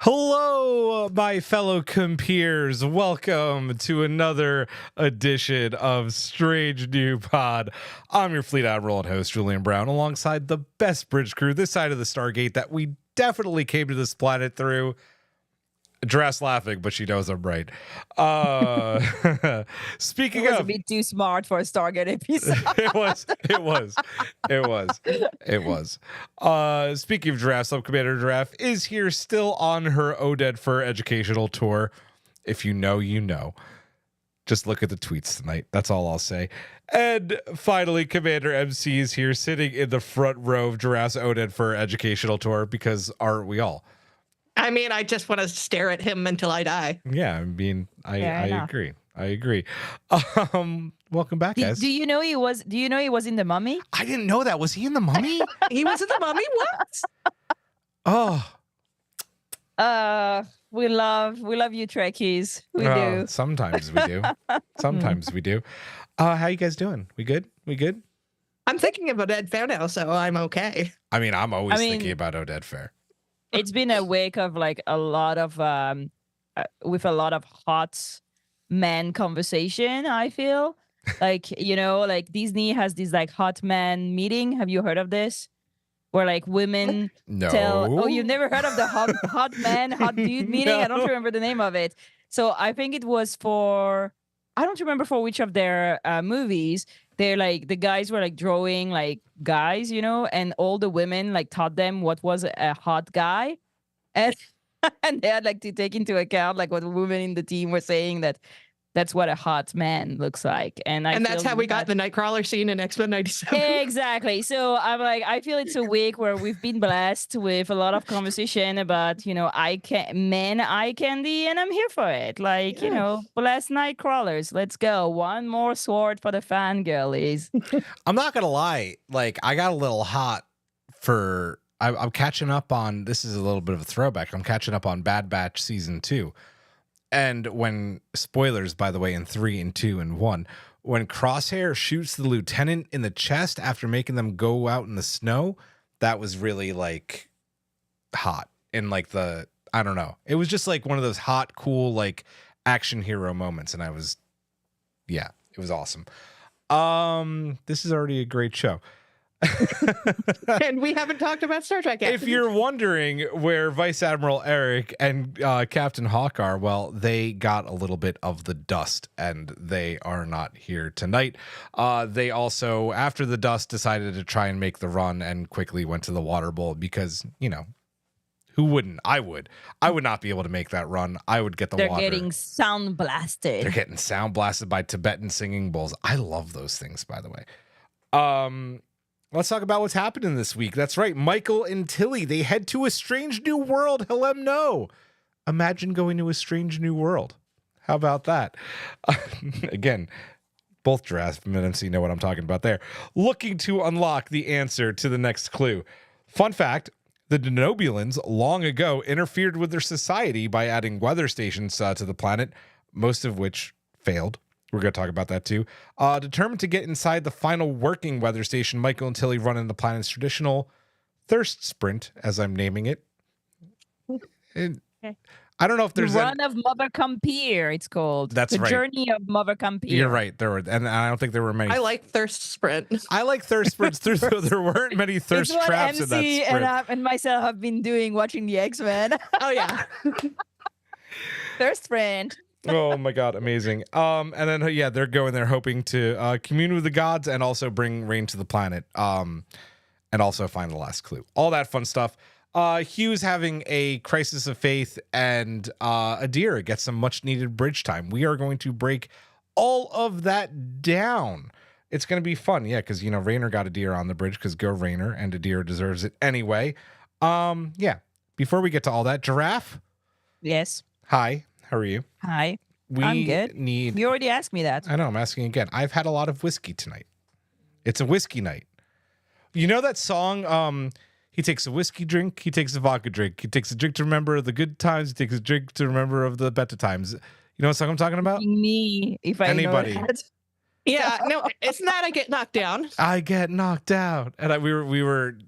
Hello, my fellow compeers. Welcome to another edition of Strange New Pod. I'm your Fleet Admiral and host, Julian Brown, alongside the best bridge crew this side of the Stargate that we definitely came to this planet through. Dress laughing, but she knows I'm right. Speaking it was of, a bit too smart for a Stargate episode. it was. Speaking of Giraffe, Sub-Commander Giraffe is here still on her Oded Fur educational tour. If you know, you know. Just look at the tweets tonight. That's all I'll say. And finally, Commander MC is here sitting in the front row of Giraffe's Oded Fur educational tour because aren't we all? I mean, I just want to stare at him until I die. Yeah, I mean, I agree. I agree. Welcome back, guys. Do you know he was in The Mummy? I didn't know that. Was he in The Mummy? He was in The Mummy? What? Oh. We love you Trekkies. We do. Sometimes we do. Sometimes we do. How you guys doing? We good? I'm thinking about Ed Fair now, so I'm okay. I mean, I'm always thinking about Oded Fair. It's been a week of like a lot of with a lot of hot man conversation. I feel like, like Disney has this like hot man meeting. Have you heard of this? Where like women No. you've never heard of the hot dude meeting? No. I don't remember the name of it. So I think it was I don't remember for which of their movies. They're like, the guys were like drawing like guys, and all the women like taught them what was a hot guy. And and they had like to take into account like what the women in the team were saying, that's what a hot man looks like. And that's how we got the Nightcrawler scene in X-Men 97. Exactly. So I'm like, I feel it's a week where we've been blessed with a lot of conversation about, eye candy, and I'm here for it. Like, blessed Nightcrawlers. Let's go. One more sword for the fangirlies. I'm not gonna lie. Like, I got a little hot for. I'm catching up on. This is a little bit of a throwback. I'm catching up on Bad Batch season 2. And when, spoilers, by the way, in 3 and 2 and 1, when Crosshair shoots the lieutenant in the chest after making them go out in the snow, that was really like hot. And like I don't know. It was just like one of those hot, cool, like action hero moments. And it was awesome. This is already a great show. And we haven't talked about Star Trek yet. If you're wondering where Vice Admiral Eric and Captain Hawk are, well, they got a little bit of the dust and they are not here tonight. They also, after the dust, decided to try and make the run and quickly went to the water bowl because, who wouldn't? I would not be able to make that run. I would get the water. They're getting sound blasted. They're getting sound blasted by Tibetan singing bowls. I love those things, by the way. Let's talk about what's happening this week. That's right. Michael and Tilly, they head to a strange new world. Hellem no. Imagine going to a strange new world. How about that? Again, both Giraffe and MC know what I'm talking about there. Looking to unlock the answer to the next clue. Fun fact, the Denobulans long ago interfered with their society by adding weather stations to the planet, most of which failed. We're going to talk about that too. Determined to get inside the final working weather station, Michael and Tilly run in the planet's traditional thirst sprint, as I'm naming it. I don't know if there's Run of Mother Compere, it's called. That's right. The Journey of Mother Compere. You're right. And I don't think there were many. I like thirst sprint. I like thirst sprints too, though there weren't many thirst it's what traps MC in that sprint. and myself have been doing watching the X-Men. Oh, yeah. Thirst sprint. Oh my god, amazing. And then they're going there hoping to commune with the gods and also bring rain to the planet. And also find the last clue. All that fun stuff. Hugh's having a crisis of faith, and Adira gets some much needed bridge time. We are going to break all of that down. It's going to be fun, because Rayner got Adira on the bridge because go Rayner, and Adira deserves it anyway. Before we get to all that, Giraffe. Yes. Hi. How are you? Hi. I'm good. You already asked me that. I know. I'm asking again. I've had a lot of whiskey tonight. It's a whiskey night. You know that song? He takes a whiskey drink. He takes a vodka drink. He takes a drink to remember the good times. He takes a drink to remember of the better times. You know what song I'm talking about? Me, if I Anybody. know that. Yeah. No, it's not I Get Knocked Down. I get knocked out. And we were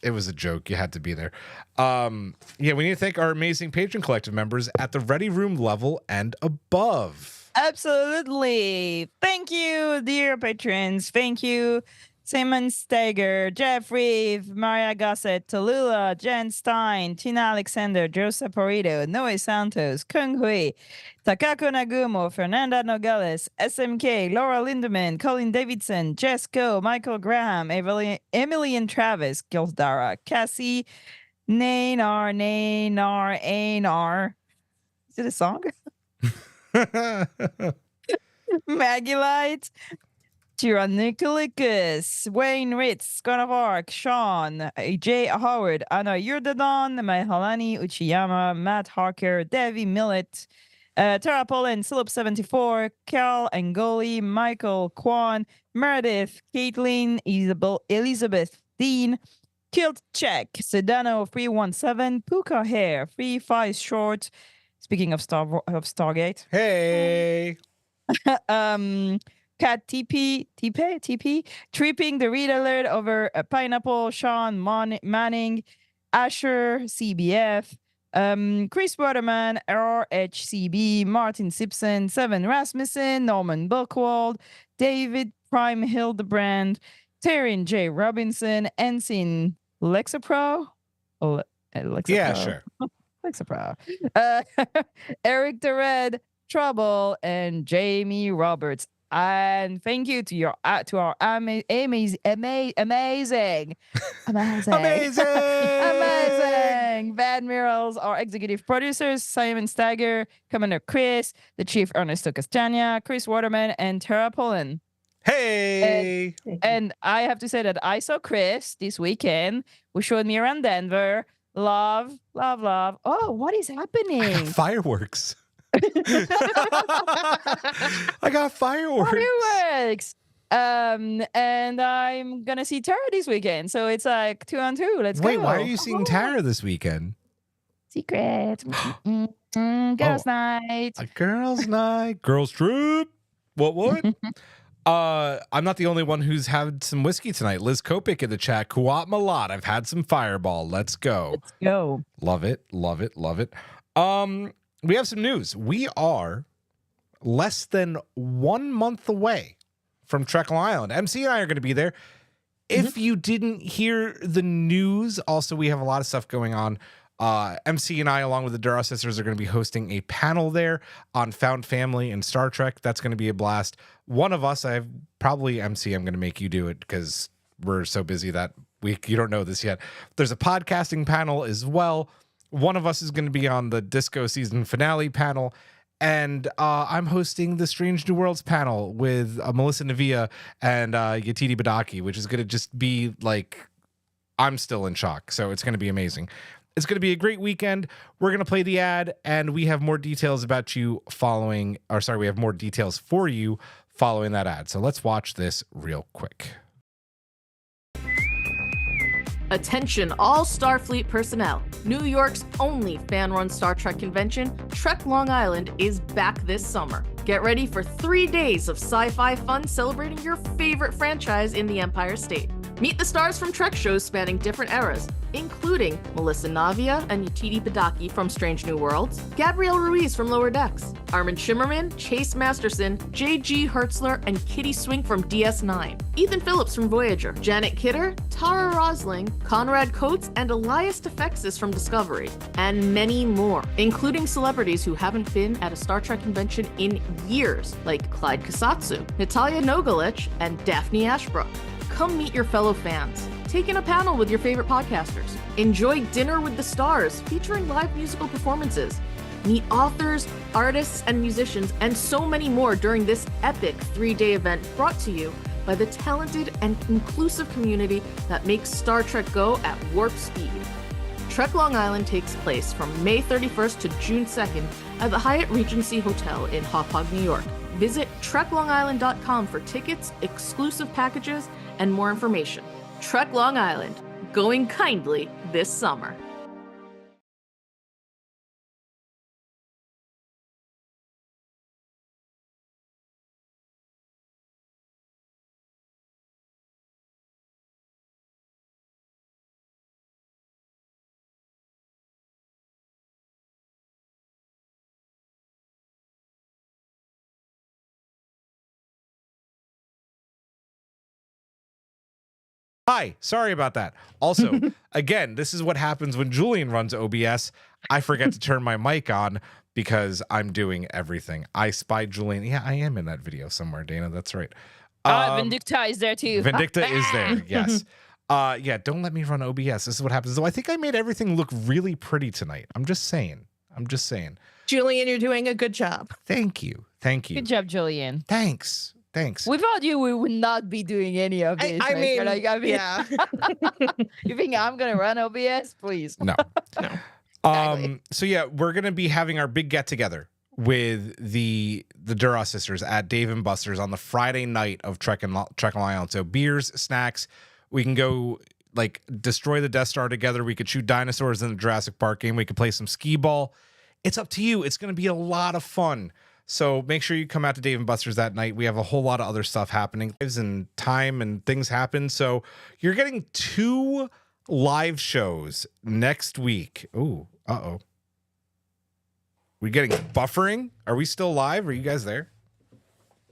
It was a joke. You had to be there. We need to thank our amazing Patreon Collective members at the Ready Room level and above. Absolutely. Thank you, dear patrons. Thank you, Simon Steger, Jeff Reeve, Maria Gossett, Tallulah, Jen Stein, Tina Alexander, Joseph Porito, Noe Santos, Kung Hui, Takako Nagumo, Fernanda Nogales, SMK, Laura Lindemann, Colin Davidson, Jess Go, Michael Graham, Emily and Travis, Gildara, Cassie, Naynar. Is it a song? Maggie Light, Tyrannicolicus, Wayne Ritz, Scott of Arc, Sean, Jay Howard, Anna Yurdadon, Mahalani Uchiyama, Matt Harker, Devi Millet, Tara Poland, Slip74, Cal Angoli, Michael Kwan, Meredith, Caitlin, Elizabeth Dean, Kilt Check, Sedano 317, Puka Hair, 35 Short. Speaking of Stargate. Hey. Cat TP, tripping the read alert over a pineapple, Sean Manning, Asher, CBF, Chris Waterman, RHCB, Martin Simpson, Seven Rasmussen, Norman Buckwald, David Prime Hildebrand, Taryn J. Robinson, Ensign Lexapro. Lexapro. Yeah, sure. Lexapro. Eric the Red, Trouble, and Jamie Roberts. And thank you to our amazing Bad Murals, our executive producers, Simon Stagger, Commander Chris, the Chief Ernesto Castagna, Chris Waterman, and Tara Poland. Hey. And I have to say that I saw Chris this weekend, who showed me around Denver. Love. Oh, what is happening? I got fireworks. I got fireworks. And I'm gonna see Tara this weekend, so it's like 2-on-2. Let's go. Wait, why are you seeing Tara this weekend? Secret. Girls' night. A girls' night. Girls' trip. What? I'm not the only one who's had some whiskey tonight. Liz Kopik in the chat. Kuat Malat. I've had some Fireball. Let's go. Love it. We have some news. We are less than 1 month away from Trek Long Island. MC and I are going to be there. If you didn't hear the news, also we have a lot of stuff going on. MC and I, along with the Dura sisters, are going to be hosting a panel there on Found Family and Star Trek. That's going to be a blast. One of us, I'm going to make you do it because we're so busy that week. You don't know this yet. There's a podcasting panel as well. One of us is going to be on the Disco season finale panel. And I'm hosting the Strange New Worlds panel with Melissa Navia and Yetidi Badaki, which is going to just be like, I'm still in shock. So it's going to be amazing. It's going to be a great weekend. We're going to play the ad, and we have more details about you we have more details for you following that ad. So let's watch this real quick. Attention all Starfleet personnel. New York's only fan-run Star Trek convention, Trek Long Island, is back this summer. Get ready for 3 days of sci-fi fun celebrating your favorite franchise in the Empire State. Meet the stars from Trek shows spanning different eras, including Melissa Navia and Yetidi Badaki from Strange New Worlds, Gabrielle Ruiz from Lower Decks, Armin Shimmerman, Chase Masterson, J.G. Hertzler, and Kitty Swink from DS9, Ethan Phillips from Voyager, Janet Kidder, Tara Rosling, Conrad Coates, and Elias Tefexis from Discovery, and many more, including celebrities who haven't been at a Star Trek convention in years, like Clyde Kasatsu, Natalia Nogalich, and Daphne Ashbrook. Come meet your fellow fans. Take in a panel with your favorite podcasters. Enjoy Dinner with the Stars, featuring live musical performances. Meet authors, artists, and musicians, and so many more during this epic 3-day event brought to you by the talented and inclusive community that makes Star Trek go at warp speed. Trek Long Island takes place from May 31st to June 2nd at the Hyatt Regency Hotel in Hauppauge, New York. Visit treklongisland.com for tickets, exclusive packages, and more information. Trek Long Island, going kindly this summer. Hi, sorry about that. Also, again, this is what happens when Julian runs OBS. I forget to turn my mic on because I'm doing everything. I spied Julian. Yeah, I am in that video somewhere, Dana. That's right. Vindicta is there too. Vindicta is there, yes. Yeah, don't let me run OBS. This is what happens. Though I think I made everything look really pretty tonight. I'm just saying. Julian, you're doing a good job. Thank you. Good job, Julian. Thanks. Without you, we would not be doing any of this. I mean, yeah. You think I'm gonna run OBS? Please. No. Exactly. So yeah, we're gonna be having our big get together with the Duras sisters at Dave & Buster's on the Friday night of Trek and Long Island. So beers, snacks. We can go like destroy the Death Star together. We could shoot dinosaurs in the Jurassic Park game. We could play some skee ball. It's up to you. It's gonna be a lot of fun. So make sure you come out to Dave & Buster's that night. We have a whole lot of other stuff happening. And time and things happen. So you're getting 2 live shows next week. Ooh, uh-oh. We getting buffering? Are we still live? Are you guys there?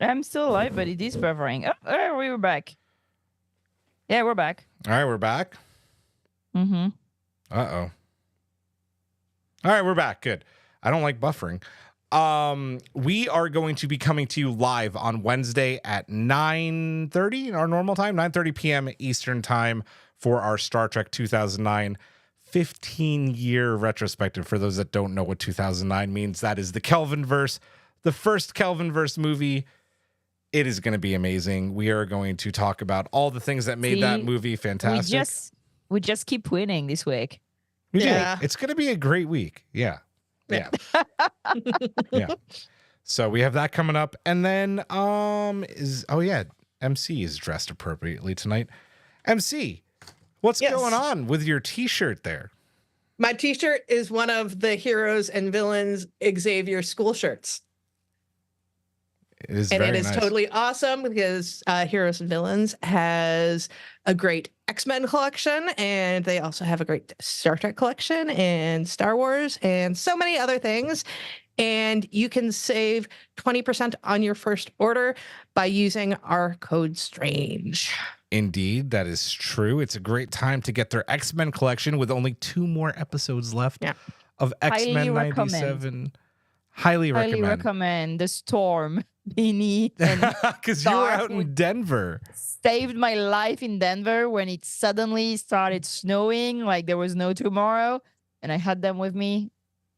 I'm still alive, but it is buffering. Oh, we were back. Yeah, we're back. All right, we're back. Mm-hmm. Uh-oh. All right, we're back. Good. I don't like buffering. We are going to be coming to you live on Wednesday at 9:30, our normal time, 9:30 p.m. Eastern time for our Star Trek 2009 15-year retrospective. For those that don't know what 2009 means, that is the Kelvinverse, the first Kelvinverse movie. It is going to be amazing. We are going to talk about all the things that made that movie fantastic. We just keep winning this week. Yeah. It's going to be a great week. Yeah. Yeah. So we have that coming up. And then MC is dressed appropriately tonight. MC, what's going on with your t-shirt there? My t-shirt is one of the Heroes and Villains Xavier school shirts. It is and very it is nice. totally awesome because Heroes and Villains has a great X-Men collection, and they also have a great Star Trek collection and Star Wars and so many other things. And you can save 20% on your first order by using our code STRANGE. Indeed, that is true. It's a great time to get their X-Men collection with only 2 more episodes left of X-Men 97. Highly recommend the Storm beanie. Because you were out in Denver. Saved my life in Denver when it suddenly started snowing, like there was no tomorrow, and I had them with me,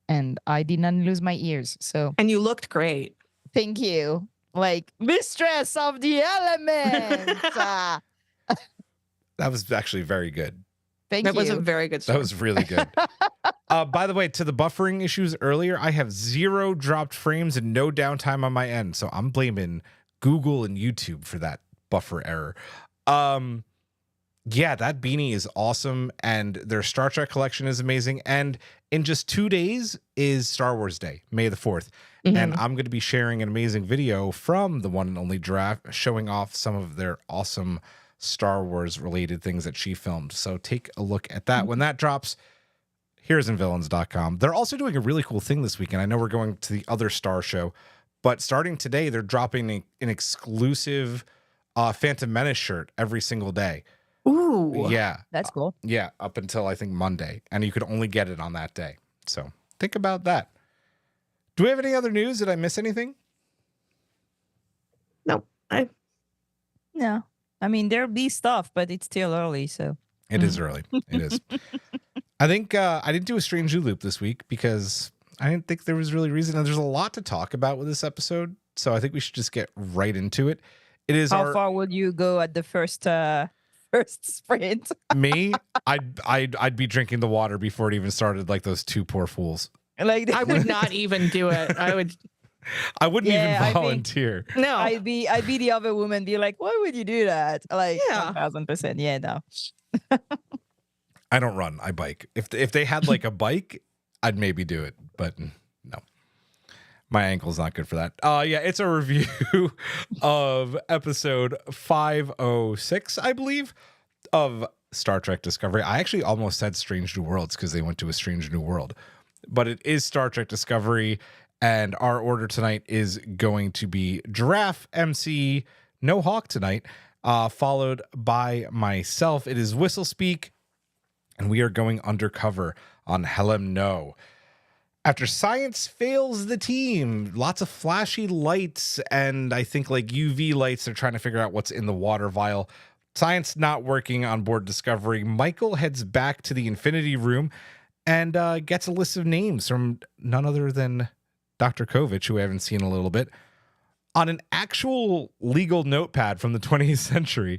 and I did not lose my ears. So, and you looked great. Thank you, like mistress of the elements. That was actually very good. That was a very good story. That was really good. By the way, to the buffering issues earlier, I have 0 dropped frames and no downtime on my end. So I'm blaming Google and YouTube for that buffer error. Yeah, that beanie is awesome. And their Star Trek collection is amazing. And in just 2 days is Star Wars Day, May the 4th. Mm-hmm. And I'm going to be sharing an amazing video from the one and only Draft showing off some of their awesome Star Wars related things that she filmed. So take a look at that when that drops. Heroesandvillains.com. They're also doing a really cool thing this weekend. I know we're going to the other Star show, but starting today, they're dropping an exclusive Phantom Menace shirt every single day. Ooh. Yeah. That's cool. Yeah, up until I think Monday. And you could only get it on that day. So think about that. Do we have any other news? Did I miss anything? No. No. I mean, there'll be stuff, but it's still early, so. It is early. It is. I think I didn't do a Strange New Loop this week because I didn't think there was really reason. And there's a lot to talk about with this episode, so I think we should just get right into it. It is How far would you go at the first sprint? Me, I'd be drinking the water before it even started, like those 2 poor fools. Like I would not even do it. I wouldn't even volunteer. No, I'd be the other woman, be like, why would you do that? Like, 1000%. Yeah, no. I don't run. I bike. If they had like a bike, I'd maybe do it, but no. My ankle's not good for that. Yeah, it's a review of episode 506, I believe, of Star Trek Discovery. I actually almost said Strange New Worlds because they went to a strange new world, but it is Star Trek Discovery. And our order tonight is going to be Giraffe, MC, no Hawk tonight. followed by myself. It is Whistlespeak, and we are going undercover on Helem No. After science fails the team, lots of flashy lights, and I think like UV lights, they're trying to figure out what's in the water vial. Science not working on board Discovery. Michael heads back to the Infinity Room and gets a list of names from none other than Dr. Kovich, who we haven't seen in a little bit, on an actual legal notepad from the 20th century.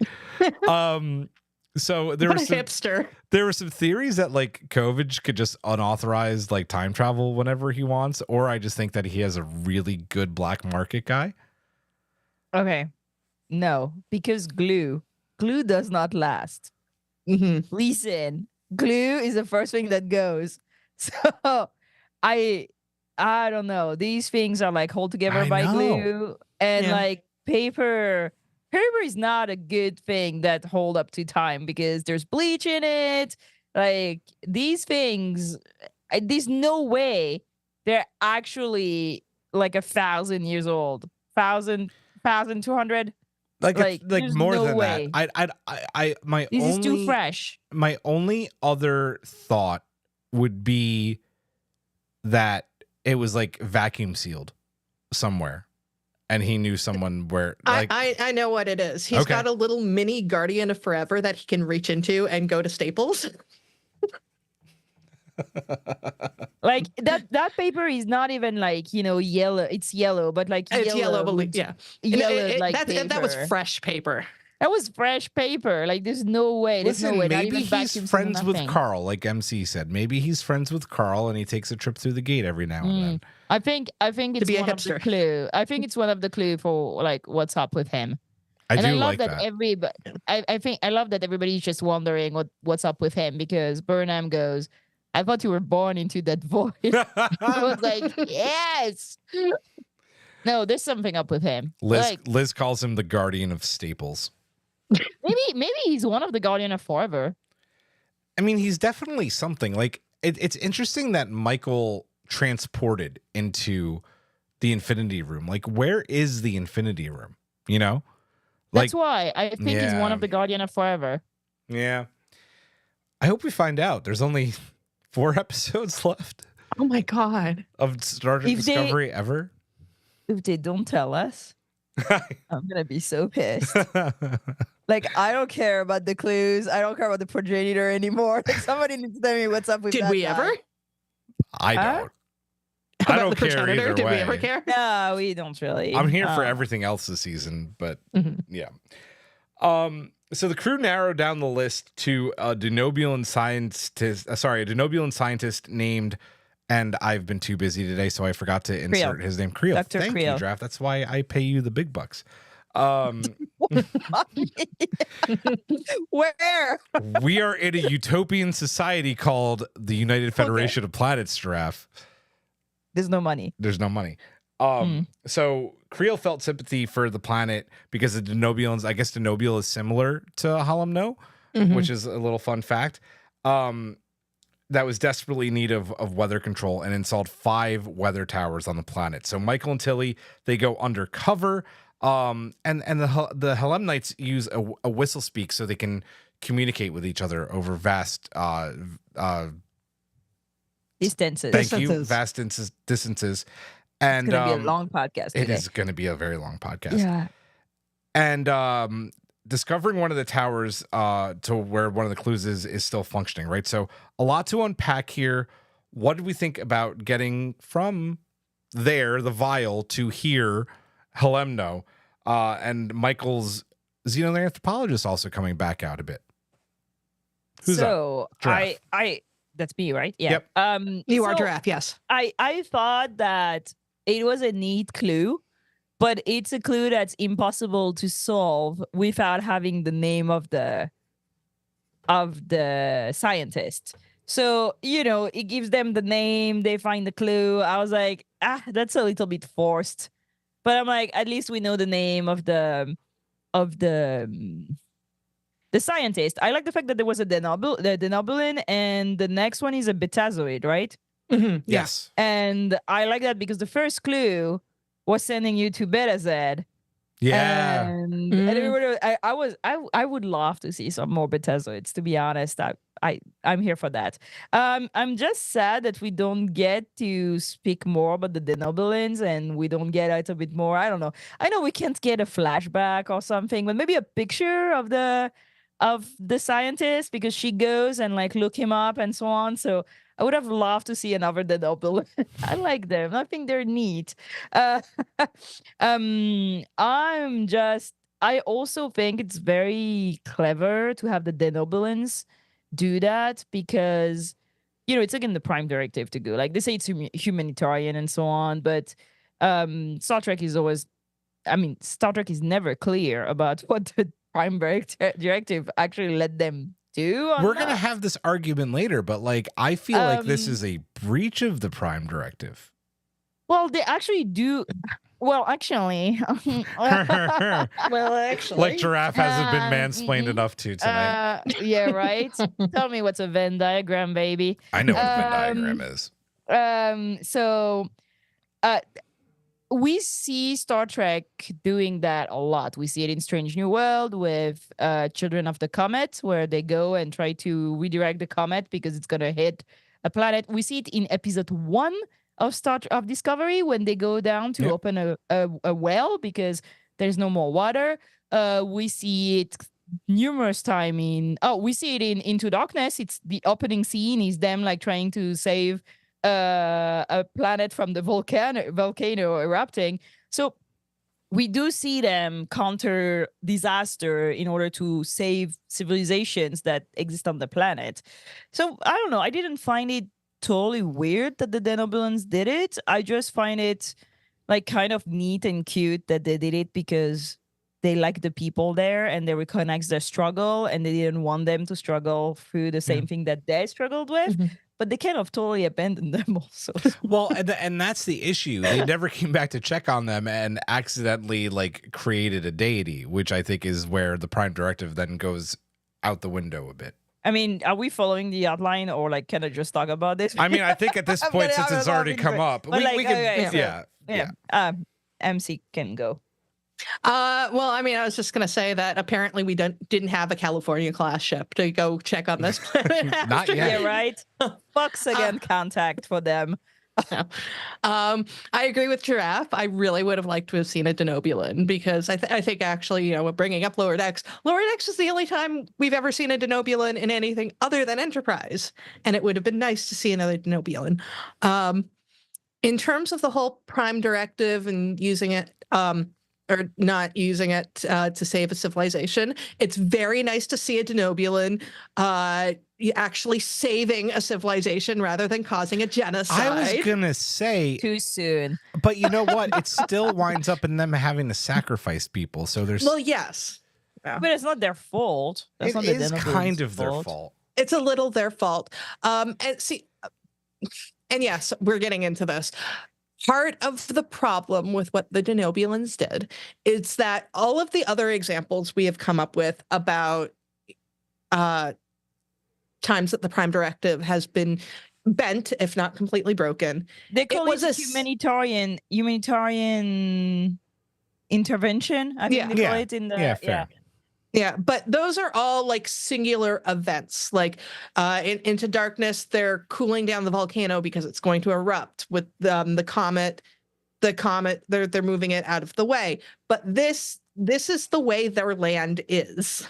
So there What was a hipster. there were some theories that like Kovich could just unauthorized like time travel whenever he wants, or I just think that he has a really good black market guy. Okay. No, because glue does not last. Mm-hmm. Listen, glue is the first thing that goes. So I don't know. These things are like hold together I by know. glue, and Yeah. like paper is not a good thing that hold up to time because there's bleach in it. Like these things, there's no way they're actually like 1,000 years old. 1,200. Like There's more no than way. that. I my This is too only fresh. my only other thought would be that it was like vacuum sealed somewhere, and he knew someone where like I know what it is. He's Okay. got a little mini Guardian of Forever that he can reach into and go to Staples. Like that paper is not even like, yellow. It's yellow, but like It's yellow, but with yeah. yellow like that was paper. fresh paper. That was fresh paper. Like there's no way. There's listen, no way. Not maybe even he's vacuum sealed, friends with nothing. Carl, like MC said. Maybe he's friends with Carl and he takes a trip through the gate every now and then. I think it's be a one of the hipster. clue. I think it's one of the clue for like what's up with him. I And do I love like that. I love that everybody's just wondering what's up with him because Burnham goes, I thought you were born into that void. I was like, yes. No, there's something up with him. Liz calls him the guardian of Staples. Maybe he's one of the Guardian of Forever. I mean, he's definitely something. Like it's interesting that Michael transported into the Infinity Room. Like, where is the Infinity Room? You know? That's why I think he's one Yeah. of the Guardian of Forever. Yeah. I hope we find out. There's only 4 episodes left Oh my God. of Star Trek If they- Discovery ever. If they don't tell us, I'm gonna be so pissed. Like, I don't care about the clues. I don't care about the progenitor anymore. Like, somebody needs to tell me what's up with Did that we guy. ever? I Huh? don't. I About don't the care progenitor? either Did way. we ever care? No, we don't really. I'm here for everything else this season, but Mhm. yeah. So the crew narrowed down the list to a Denobulan scientist named, and I've been too busy today, so I forgot to insert his name. Creel. Dr. Thank you, Creel. Draft. That's why I pay you the big bucks. Where? We are in a utopian society called the United Federation of Planets, Giraffe. There's no money. There's no money. So Creel felt sympathy for the planet because the Denobulans, I guess Denobula is similar to Hallam No, which is a little fun fact. That was desperately in need of weather control and installed 5 weather towers on the planet. So Michael and Tilly, they go undercover. And the Hellemnites use a Whistlespeak so they can communicate with each other over vast Distances. thank you, Distances. vast distances. And It's gonna be a long podcast. it today. is going to be a very long podcast. Yeah. And discovering one of the towers to where one of the clues is still functioning, right? So a lot to unpack here. What did we think about getting from there, the vial, to here, Helemno, and Michael's xenoanthropologist also coming back out a bit? Who's up? So Giraffe. I that's me, right? Yeah. Yep. You are so Giraffe, yes. I thought that it was a neat clue, but it's a clue that's impossible to solve without having the name of the scientist. So, it gives them the name, they find the clue. I was like, that's a little bit forced. But I'm like, at least we know the name of the scientist. I like the fact that there was the Denobulan, and the next one is a Betazoid, right? Mhm. Yes. And I like that because the first clue was sending you to Beta Z. Yeah. And everybody, I would love to see some more Bethesdoids, to be honest. I'm here for that. I'm just sad that we don't get to speak more about the Denobulans, and we don't get out a bit more. I don't know. I know we can't get a flashback or something, but maybe a picture of the scientist, because she goes and like look him up and so on. So I would have loved to see another Denobulan. I like them. I think they're neat. I also think it's very clever to have the Denobulans do that, because it's again the Prime Directive to go. Like, they say it's humanitarian and so on, but Star Trek is never clear about what the Prime Directive actually let them do. We're going to have this argument later, but like, I feel like this is a breach of the Prime Directive. Well, they actually do. Well, actually. Like Giraffe hasn't been mansplained enough to tonight. Yeah, right? Tell me what's a Venn diagram, baby. I know what a Venn diagram is. So we see Star Trek doing that a lot. We see it in Strange New World with Children of the Comet, where they go and try to redirect the comet because it's going to hit a planet. We see it in episode 1 of Discovery, when they go down to open a well because there's no more water. We see it numerous times we see it in Into Darkness. It's the opening scene is them like trying to save a planet from the volcano erupting. So we do see them counter disaster in order to save civilizations that exist on the planet. So I don't know. I didn't find it totally weird that the Denobulans did it. I just find it like kind of neat and cute that they did it, because they like the people there and they recognize their struggle, and they didn't want them to struggle through the same thing that they struggled with. But they kind of totally abandoned them also. Well, and that's the issue. They never came back to check on them and accidentally like created a deity, which I think is where the Prime Directive then goes out the window a bit. I mean, are we following the outline, or like can I just talk about this? I mean, I think at this point, since it's already come up, we can, MC can go. Well, I mean, I was just going to say that apparently we didn't have a California class ship to go check on this planet. Not yet. Yeah, right. Bucks again, contact for them. I agree with Giraffe. I really would have liked to have seen a Denobulan, because I think actually, bringing up Lower Decks is the only time we've ever seen a Denobulan in anything other than Enterprise, and it would have been nice to see another Denobulan. In terms of the whole Prime Directive and using it, or not using it to save a civilization, it's very nice to see a Denobulan actually saving a civilization rather than causing a genocide. I was going to say... Too soon. But you know what? It still winds up in them having to sacrifice people. So there's... Well, yes. Yeah. But it's not their fault. It is kind of their fault. It's a little their fault. And yes, we're getting into this. Part of the problem with what the Denobulans did is that all of the other examples we have come up with about times that the Prime Directive has been bent, if not completely broken. They call it humanitarian intervention. I think they call it in the Yeah, but those are all like singular events. Like Into Darkness, they're cooling down the volcano because it's going to erupt with the comet. The comet, they're moving it out of the way. But this is the way their land is.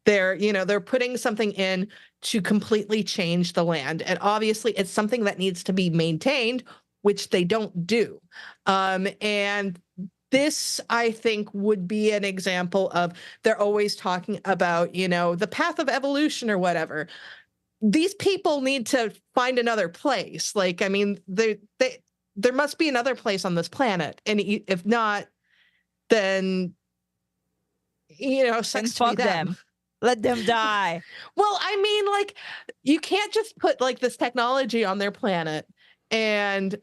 They're putting something in to completely change the land, and obviously it's something that needs to be maintained, which they don't do. And this, I think, would be an example of they're always talking about, the path of evolution or whatever. These people need to find another place. Like, I mean, there must be another place on this planet. And if not, then, sucks to be them. Let them die. Well, I mean, like, you can't just put like this technology on their planet and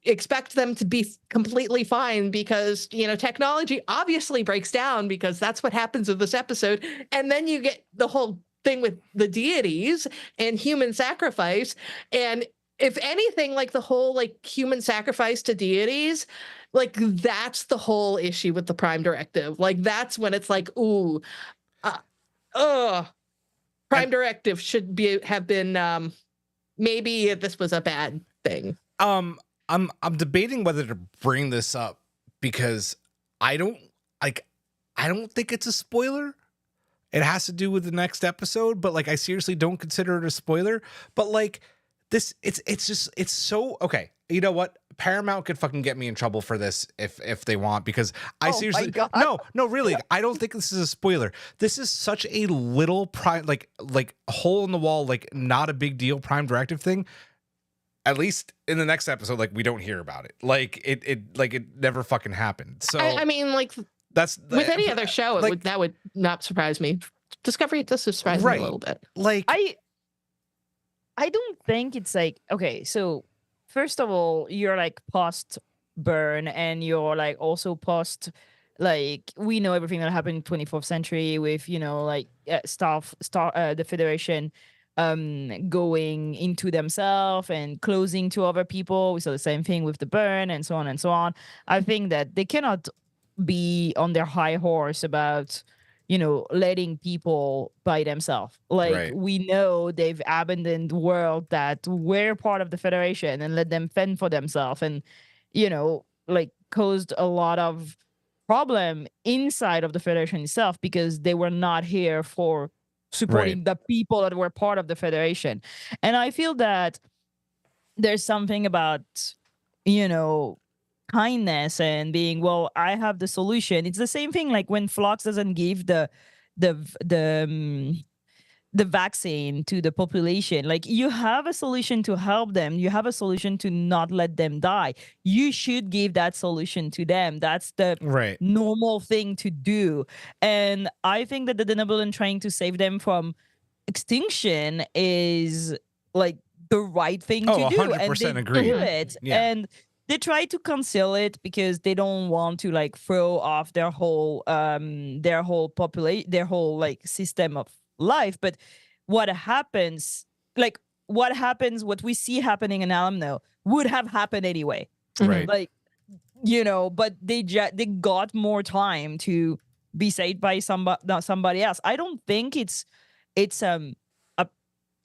expect them to be completely fine, because technology obviously breaks down, because that's what happens with this episode. And then you get the whole thing with the deities and human sacrifice, and if anything, like the whole like human sacrifice to deities, like that's the whole issue with the Prime Directive. Like that's when it's like, ooh, Prime Directive should have been maybe this was a bad thing. I'm debating whether to bring this up because I don't think it's a spoiler. It has to do with the next episode, but like I seriously don't consider it a spoiler. But like this, it's so okay. You know what? Paramount could fucking get me in trouble for this if they want, because I seriously no really I don't think this is a spoiler. This is such a little prime like hole in the wall, like not a big deal Prime Directive thing. At least in the next episode, like we don't hear about it. Like it never fucking happened. So I mean, like that's with any other show, like, that would not surprise me. Discovery does surprise me a little bit. Like I don't think it's like, okay, so first of all, you're like post Burn, and you're like also post, like we know everything that happened in 24th century with, you know, like the Federation going into themselves and closing to other people. We saw the same thing with the Burn and so on and so on. I think that they cannot be on their high horse about, you know, letting people by themselves. Like we know they've abandoned the world that were part of the Federation and let them fend for themselves, and, you know, like caused a lot of problem inside of the Federation itself because they were not here for supporting the people that were part of the Federation. And I feel that there's something about, you know, kindness and being, well, I have the solution. It's the same thing like when Phlox doesn't give the vaccine to the population. Like you have a solution to help them, you have a solution to not let them die, you should give that solution to them. That's the normal thing to do. And I think that the Benevolent trying to save them from extinction is like the right thing to do, 100% and they agree. do it. And they try to conceal it because they don't want to like throw off their whole population, their whole like system of life. But what happens, what we see happening in Alumno would have happened anyway. Like, you know, but they got more time to be saved by somebody else. I don't think it's a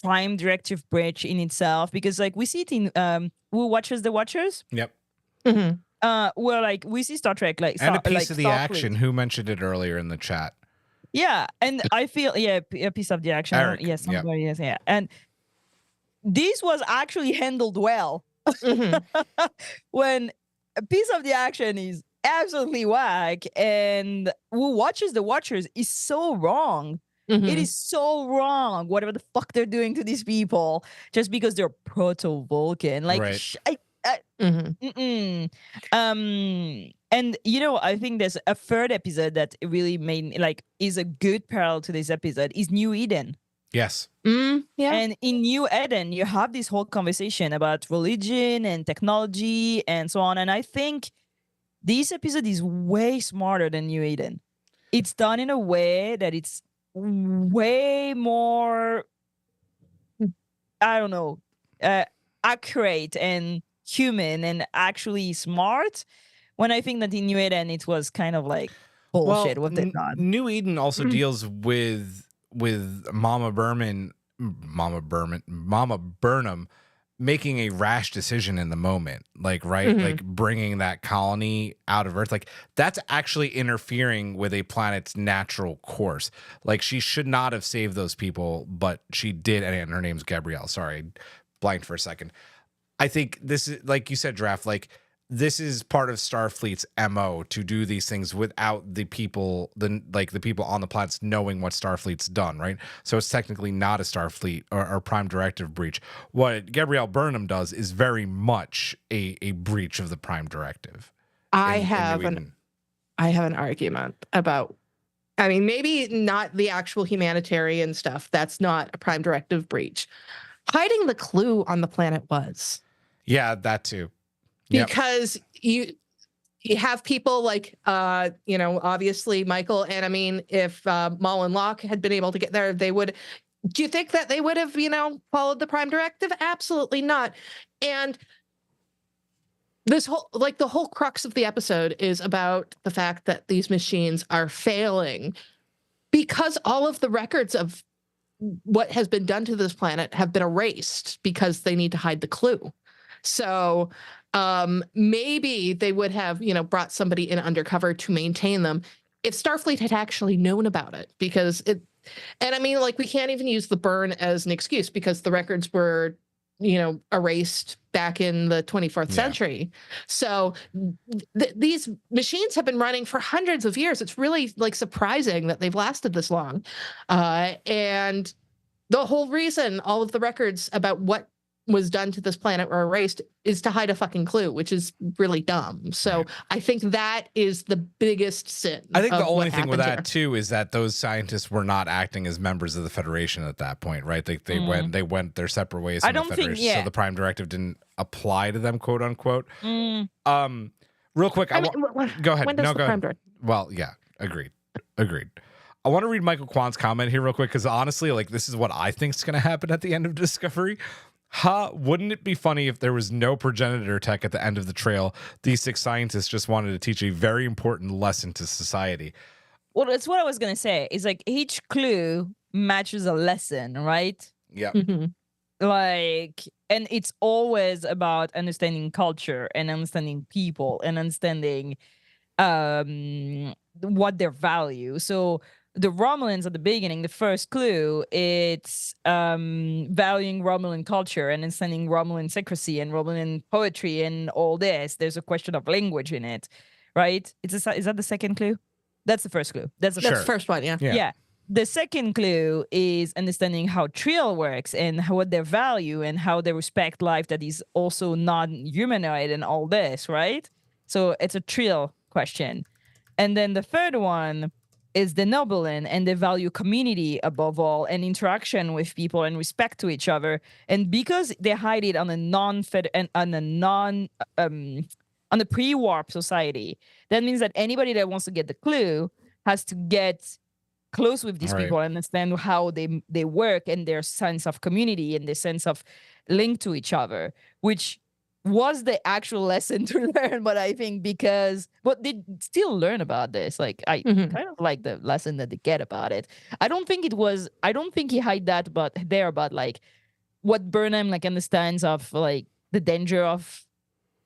Prime Directive breach in itself, because like we see it in Who Watches the Watchers? Yep. Where like we see Star Trek like and a piece of the action. Who mentioned it earlier in the chat? Yeah, and I feel a piece of the action. Eric, yes, somebody is, yeah. And this was actually handled well. When a piece of the action is absolutely whack, and Who Watches the Watchers is so wrong. It is so wrong, whatever the fuck they're doing to these people, just because they're proto-Vulcan. Like, and you know, I think there's a third episode that really made like is a good parallel to this episode is New Eden. Yes. And in New Eden, you have this whole conversation about religion and technology and so on. And I think this episode is way smarter than New Eden. It's done in a way that it's way more, I don't know, accurate and human and actually smart. When I think that in New Eden it was kind of like bullshit what they've done. New Eden also deals with Mama Burnham making a rash decision in the moment, like like bringing that colony out of Earth. Like that's actually interfering with a planet's natural course. Like she should not have saved those people, but she did. And her name's Gabrielle. Sorry, blanked for a second. I think this is, like you said, Draft, like this is part of Starfleet's MO to do these things without the people, the people on the planets knowing what Starfleet's done, right? So it's technically not a Starfleet or Prime Directive breach. What Gabrielle Burnham does is very much a breach of the Prime Directive. I have an argument about, I mean, maybe not the actual humanitarian stuff. That's not a Prime Directive breach. Hiding the clue on the planet was. Yeah, that too. Because you have people like, you know, obviously Michael, and I mean, if Maul and Locke had been able to get there, they would, Do you think that they would have, followed the Prime Directive? Absolutely not. And this the whole crux of the episode is about the fact that these machines are failing because all of the records of what has been done to this planet have been erased because they need to hide the clue. So maybe they would have, brought somebody in undercover to maintain them if Starfleet had actually known about it, because and I mean, we can't even use the burn as an excuse because the records were, erased back in the 24th century. So these machines have been running for hundreds of years. It's really surprising that they've lasted this long. And the whole reason all of the records about what was done to this planet were erased is to hide a fucking clue, which is really dumb. So I think that is the biggest sin. I think the only thing with that too is that those scientists were not acting as members of the Federation at that point, right? They went their separate ways from the Federation. So the Prime Directive didn't apply to them, quote unquote. Real quick, go ahead. When does the Prime Directive? Well, yeah, agreed. I want to read Michael Kwan's comment here real quick because honestly, this is what I think is going to happen at the end of Discovery. Wouldn't it be funny if there was no progenitor tech at the end of the trail? These 6 scientists just wanted to teach a very important lesson to society. Well, that's what I was going to say. It's each clue matches a lesson, right? Yeah. Mm-hmm. And it's always about understanding culture and understanding people and understanding what their value. So the Romulans at the beginning, the first clue, it's valuing Romulan culture and understanding Romulan secrecy and Romulan poetry and all this. There's a question of language in it, right? Is that the second clue? That's the first clue. That's the first one, yeah. Yeah. The second clue is understanding how Trill works and what their value and how they respect life that is also non-humanoid and all this, right? So it's a Trill question. And then the third one is the Nobulan, and they value community above all and interaction with people and respect to each other. And because they hide it on a pre-warp society, that means that anybody that wants to get the clue has to get close with these people and understand how they work and their sense of community and their sense of link to each other, which was the actual lesson to learn. But I think but they still learn about this. I kind of like the lesson that they get about it. I don't think he hid that about what Burnham understands of the danger of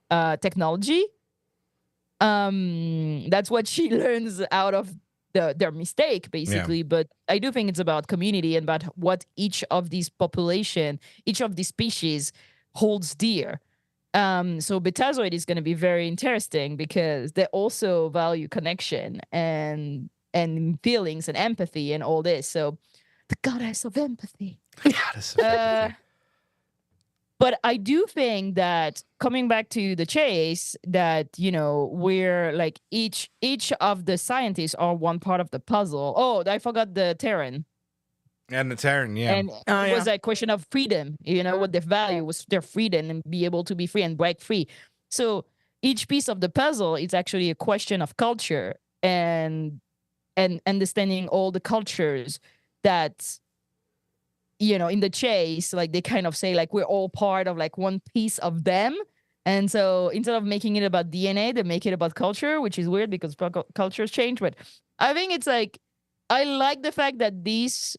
technology. That's what she learns out of their mistake, basically. But I do think it's about community and about what each of these species holds dear. So Betazoid is going to be very interesting because they also value connection and feelings and empathy and all this. So the goddess of empathy. But I do think that coming back to the chase, that we're each of the scientists are one part of the puzzle. Oh, I forgot the Terran. And the Terran, yeah. And it was a question of freedom, what their value was, their freedom and be able to be free and break free. So each piece of the puzzle is actually a question of culture and understanding all the cultures that, in the chase, they kind of say we're all part of one piece of them. And so instead of making it about DNA, they make it about culture, which is weird because cultures change. But I think it's I like the fact that this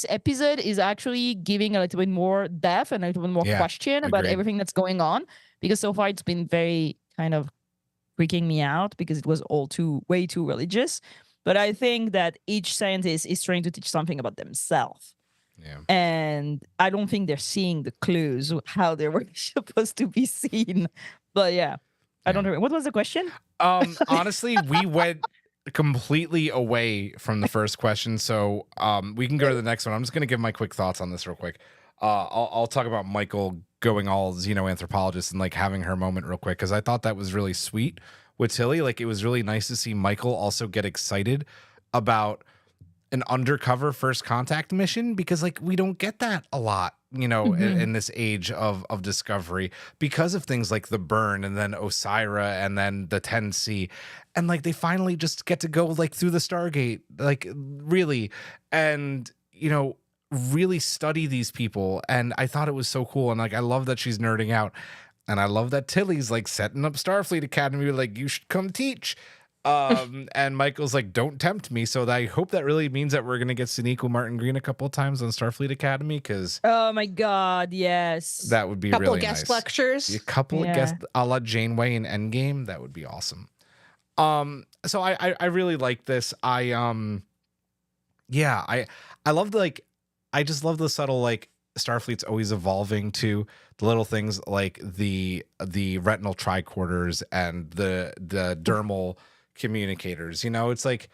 episode is actually giving a little bit more depth and a little bit more question about everything that's going on, because so far it's been very kind of freaking me out because it was all way too religious. But I think that each scientist is trying to teach something about themselves. Yeah. And I don't think they're seeing the clues how they were supposed to be seen. But I don't know. What was the question? Honestly, we went completely away from the first question, so we can go to the next one. I'm just going to give my quick thoughts on this real quick. I'll talk about Michael going all xenoanthropologist and having her moment real quick, because I thought that was really sweet with Tilly. It was really nice to see Michael also get excited about an undercover first contact mission, because we don't get that a lot, in this age of Discovery, because of things like the burn and then Osira and then the 10C, and they finally just get to go through the Stargate, really. And really study these people, and I thought it was so cool. And like, I love that she's nerding out, and I love that Tilly's like setting up Starfleet Academy, like, you should come teach. And Michael's like, don't tempt me. So I hope that really means that we're gonna get Sonequa Martin Green a couple of times on Starfleet Academy, because Oh my God, yes. that would be Couple really guest nice. lectures. A couple of Yeah. guests a la Janeway in Endgame. That would be awesome. So I really like this. I love I just love the subtle, like, Starfleet's always evolving to the little things like the retinal tricorders and the dermal communicators. You know, it's like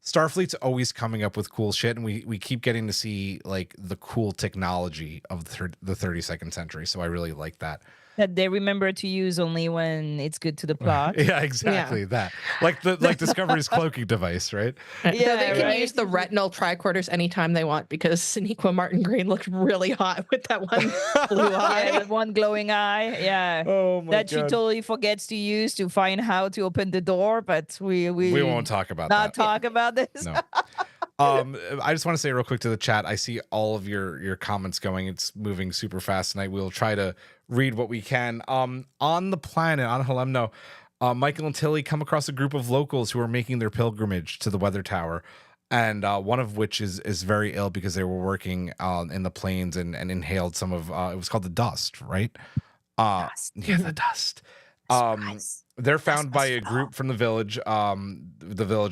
Starfleet's always coming up with cool shit, and we keep getting to see like the cool technology of the 32nd century. So I really like that. That they remember to use only when it's good to the plot. Yeah, exactly. That like Discovery's cloaking device, right? Yeah, They can right? use the retinal tricorders anytime they want, because Sonequa Martin Green looked really hot with that one blue eye. Yeah, the one glowing eye. Yeah. Oh my That she god. totally forgets to use to find how to open the door, but we We won't talk about not that. talk about this. No. I just want to say real quick to the chat, I see all of your comments going. It's moving super fast tonight. We'll try to read what we can. On the planet, on Halemno, Michael and Tilly come across a group of locals who are making their pilgrimage to the weather tower, and one of which is very ill because they were working in the plains and inhaled some of it was called the dust, right? Dust. Yeah, the dust. Surprise. They're found by a group from the village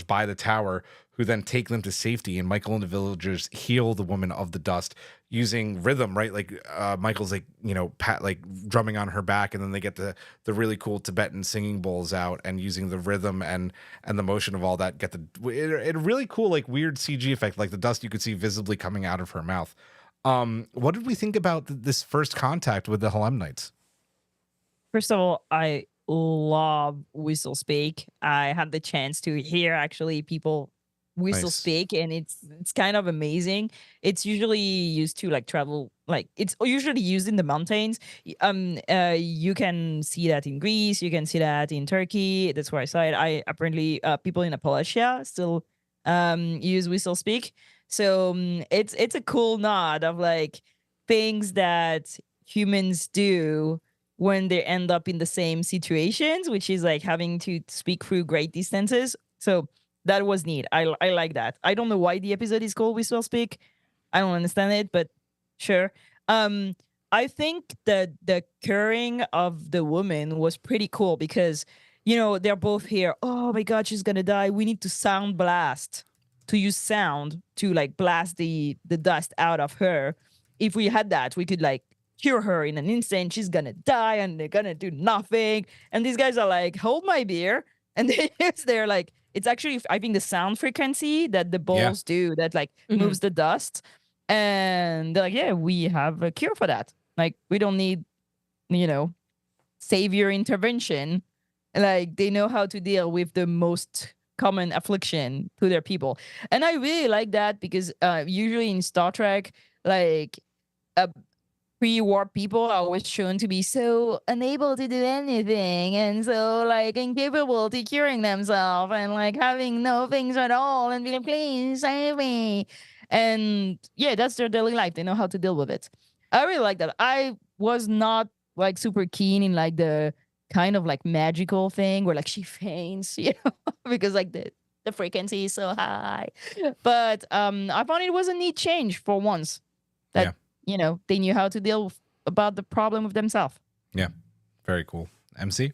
by the tower, who then take them to safety. And Michael and the villagers heal the woman of the dust using rhythm, right? Like Michael's like, you know, like drumming on her back, and then they get the really cool Tibetan singing bowls out, and using the rhythm and the motion of all that, get it really cool, like weird CG effect, like the dust you could see visibly coming out of her mouth. What did we think about this first contact with the Halemnites? First of all, I love Whistlespeak. I had the chance to hear actually people Whistlespeak, and it's kind of amazing. It's usually used to like travel, like it's usually used in the mountains. You can see that in Greece, you can see that in Turkey. That's where I saw it. I apparently people in Appalachia still use Whistlespeak. So it's a cool nod of like things that humans do when they end up in the same situations, which is like having to speak through great distances. So that was neat. I like that. I don't know why the episode is called Whistlespeak. I don't understand it, but sure. I think that the curing of the woman was pretty cool because, you know, they're both here. Oh my God, she's gonna die. We need to sound blast, to use sound to like blast the dust out of her. If we had that, we could like cure her in an instant. She's gonna die and they're gonna do nothing. And these guys are like, hold my beer. And they're like, it's actually, I think, the sound frequency that the bowls do that like moves the dust. And they're like, yeah, we have a cure for that. Like, we don't need, you know, savior intervention. Like, they know how to deal with the most common affliction to their people. And I really like that because usually in Star Trek, like, pre-war people are always shown to be so unable to do anything and so like incapable to curing themselves and like having no things at all and be like, please save me. And yeah, that's their daily life. They know how to deal with it. I really like that. I was not like super keen in like the kind of like magical thing where like she faints, you know, because like the frequency is so high. But I found it was a neat change for once. That you know, they knew how to deal about the problem with themselves. Yeah, very cool. MC?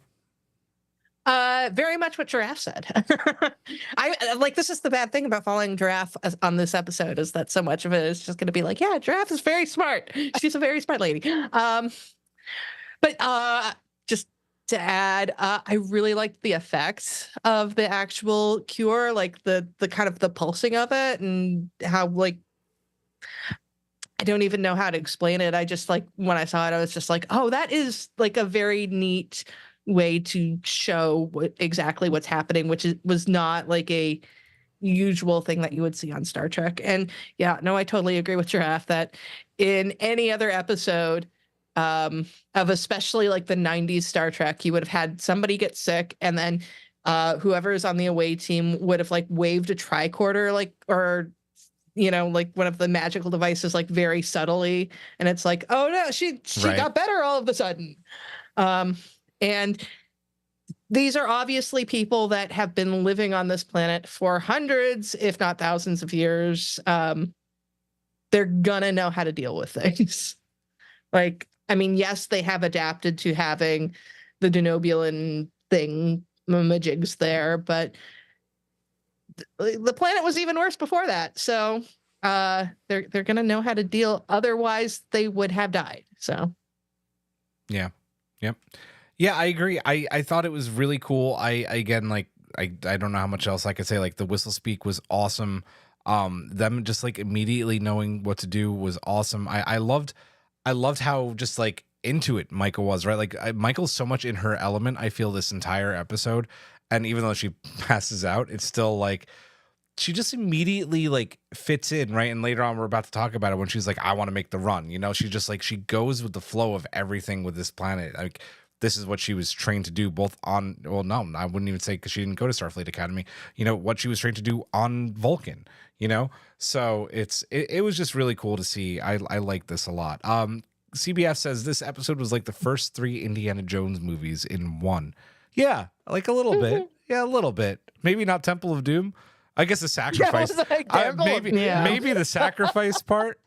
Very much what Giraffe said. I like, this is the bad thing about following Giraffe on this episode, is that so much of it is just going to be like, yeah, Giraffe is very smart. She's a very smart lady. But just to add, I really liked the effects of the actual cure, like the kind of the pulsing of it, and how like, I don't even know how to explain it. I just like, when I saw it, I was just like, oh, that is like a very neat way to show exactly what's happening, which was not like a usual thing that you would see on Star Trek. And yeah, no, I totally agree with Giraffe that in any other episode of especially like the 90s Star Trek, you would have had somebody get sick, and then whoever is on the away team would have like waved a tricorder, like, or like one of the magical devices, like very subtly, and it's like, oh no, she Right. got better all of a sudden. And these are obviously people that have been living on this planet for hundreds, if not thousands of years. They're gonna know how to deal with things. Like, I mean, yes, they have adapted to having the Denobulan thing, majigs there, but the planet was even worse before that. So they're gonna know how to deal. Otherwise, they would have died. So Yeah. Yep. Yeah, I agree. I thought it was really cool. I don't know how much else I could say. Like the Whistlespeak was awesome. Them just like immediately knowing what to do was awesome. I loved how just like into it Michael was, right? Like Michael's so much in her element, I feel, this entire episode. And even though she passes out, it's still like she just immediately like fits in, right? And later on, we're about to talk about it when she's like, I want to make the run. She just like, she goes with the flow of everything with this planet. Like this is what she was trained to do both on, well, no, I wouldn't even say because she didn't go to Starfleet Academy, what she was trained to do on Vulcan, So it was just really cool to see. I like this a lot. CBF says this episode was like the first 3 Indiana Jones movies in one. Yeah, like a little bit. Yeah, a little bit. Maybe not Temple of Doom. I guess the sacrifice. Maybe the sacrifice part.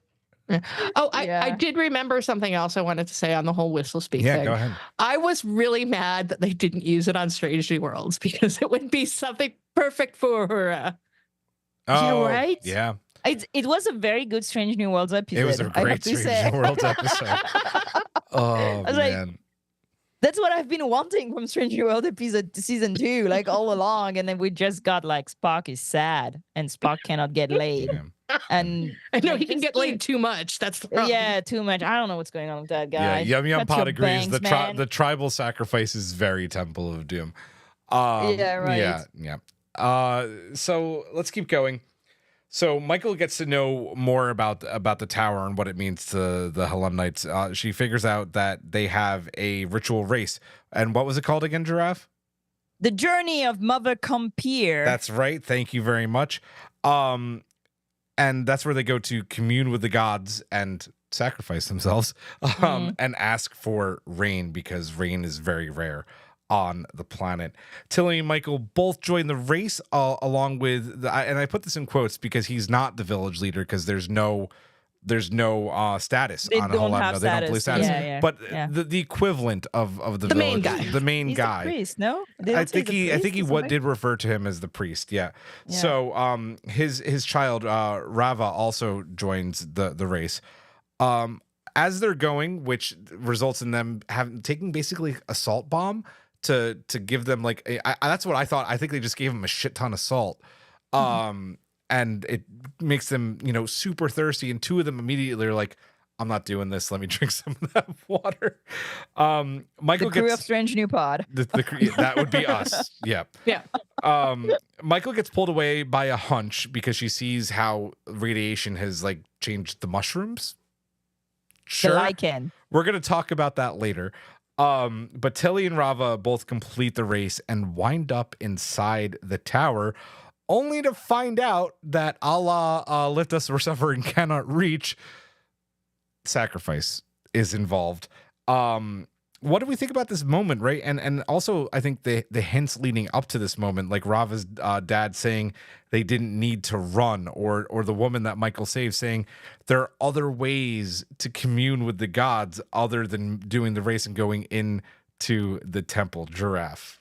Oh, I did remember something else I wanted to say on the whole Whistlespeak thing. Yeah, go ahead. I was really mad that they didn't use it on Strange New Worlds because it would be something perfect for her. Oh, right? Yeah. It was a very good Strange New Worlds episode. It was a great Strange New Worlds episode. Oh, man. Like, that's what I've been wanting from Strange New World episode season 2, like all along. And then we just got like Spock is sad and Spock cannot get laid. Yeah. And I know he can get laid too much. That's the problem. Yeah, too much. I don't know what's going on with that guy. Yeah, Yum Yum Cut your Pod agrees. bangs, The tribal sacrifice is very Temple of Doom. Yeah, right. Yeah. So let's keep going. So Michael gets to know more about the tower and what it means to the Helenites. She figures out that they have a ritual race. And what was it called again, Giraffe? The Journey of Mother Compere. That's right. Thank you very much. And that's where they go to commune with the gods and sacrifice themselves and ask for rain because rain is very rare on the planet. Tilly and Michael both join the race along with and I put this in quotes because he's not the village leader because there's no status They on a don't whole lot. have No, they don't play status. Yeah. But the equivalent of the village, main guy. the main He's guy. the priest, no? They I don't say think the he priest or something? did refer to him as the priest. Yeah. So his child Rava also joins the race. As they're going, which results in them taking basically a salt bomb to give them like that's what I thought. I think they just gave them a shit ton of salt. And it makes them, super thirsty. And 2 of them immediately are like, I'm not doing this. Let me drink some of that water. Michael The crew gets of Strange New Pod. that would be us. Yeah. Yeah. Michael gets pulled away by a hunch because she sees how radiation has like changed the mushrooms. Sure. The lichen. We're going to talk about that later. But Tilly and Rava both complete the race and wind up inside the tower, only to find out that Allah lift us, we're suffering, cannot reach. Sacrifice is involved. What do we think about this moment, right? And also, I think the hints leading up to this moment, like Rava's dad saying they didn't need to run, or the woman that Michael saves saying there are other ways to commune with the gods other than doing the race and going into the temple. Giraffe.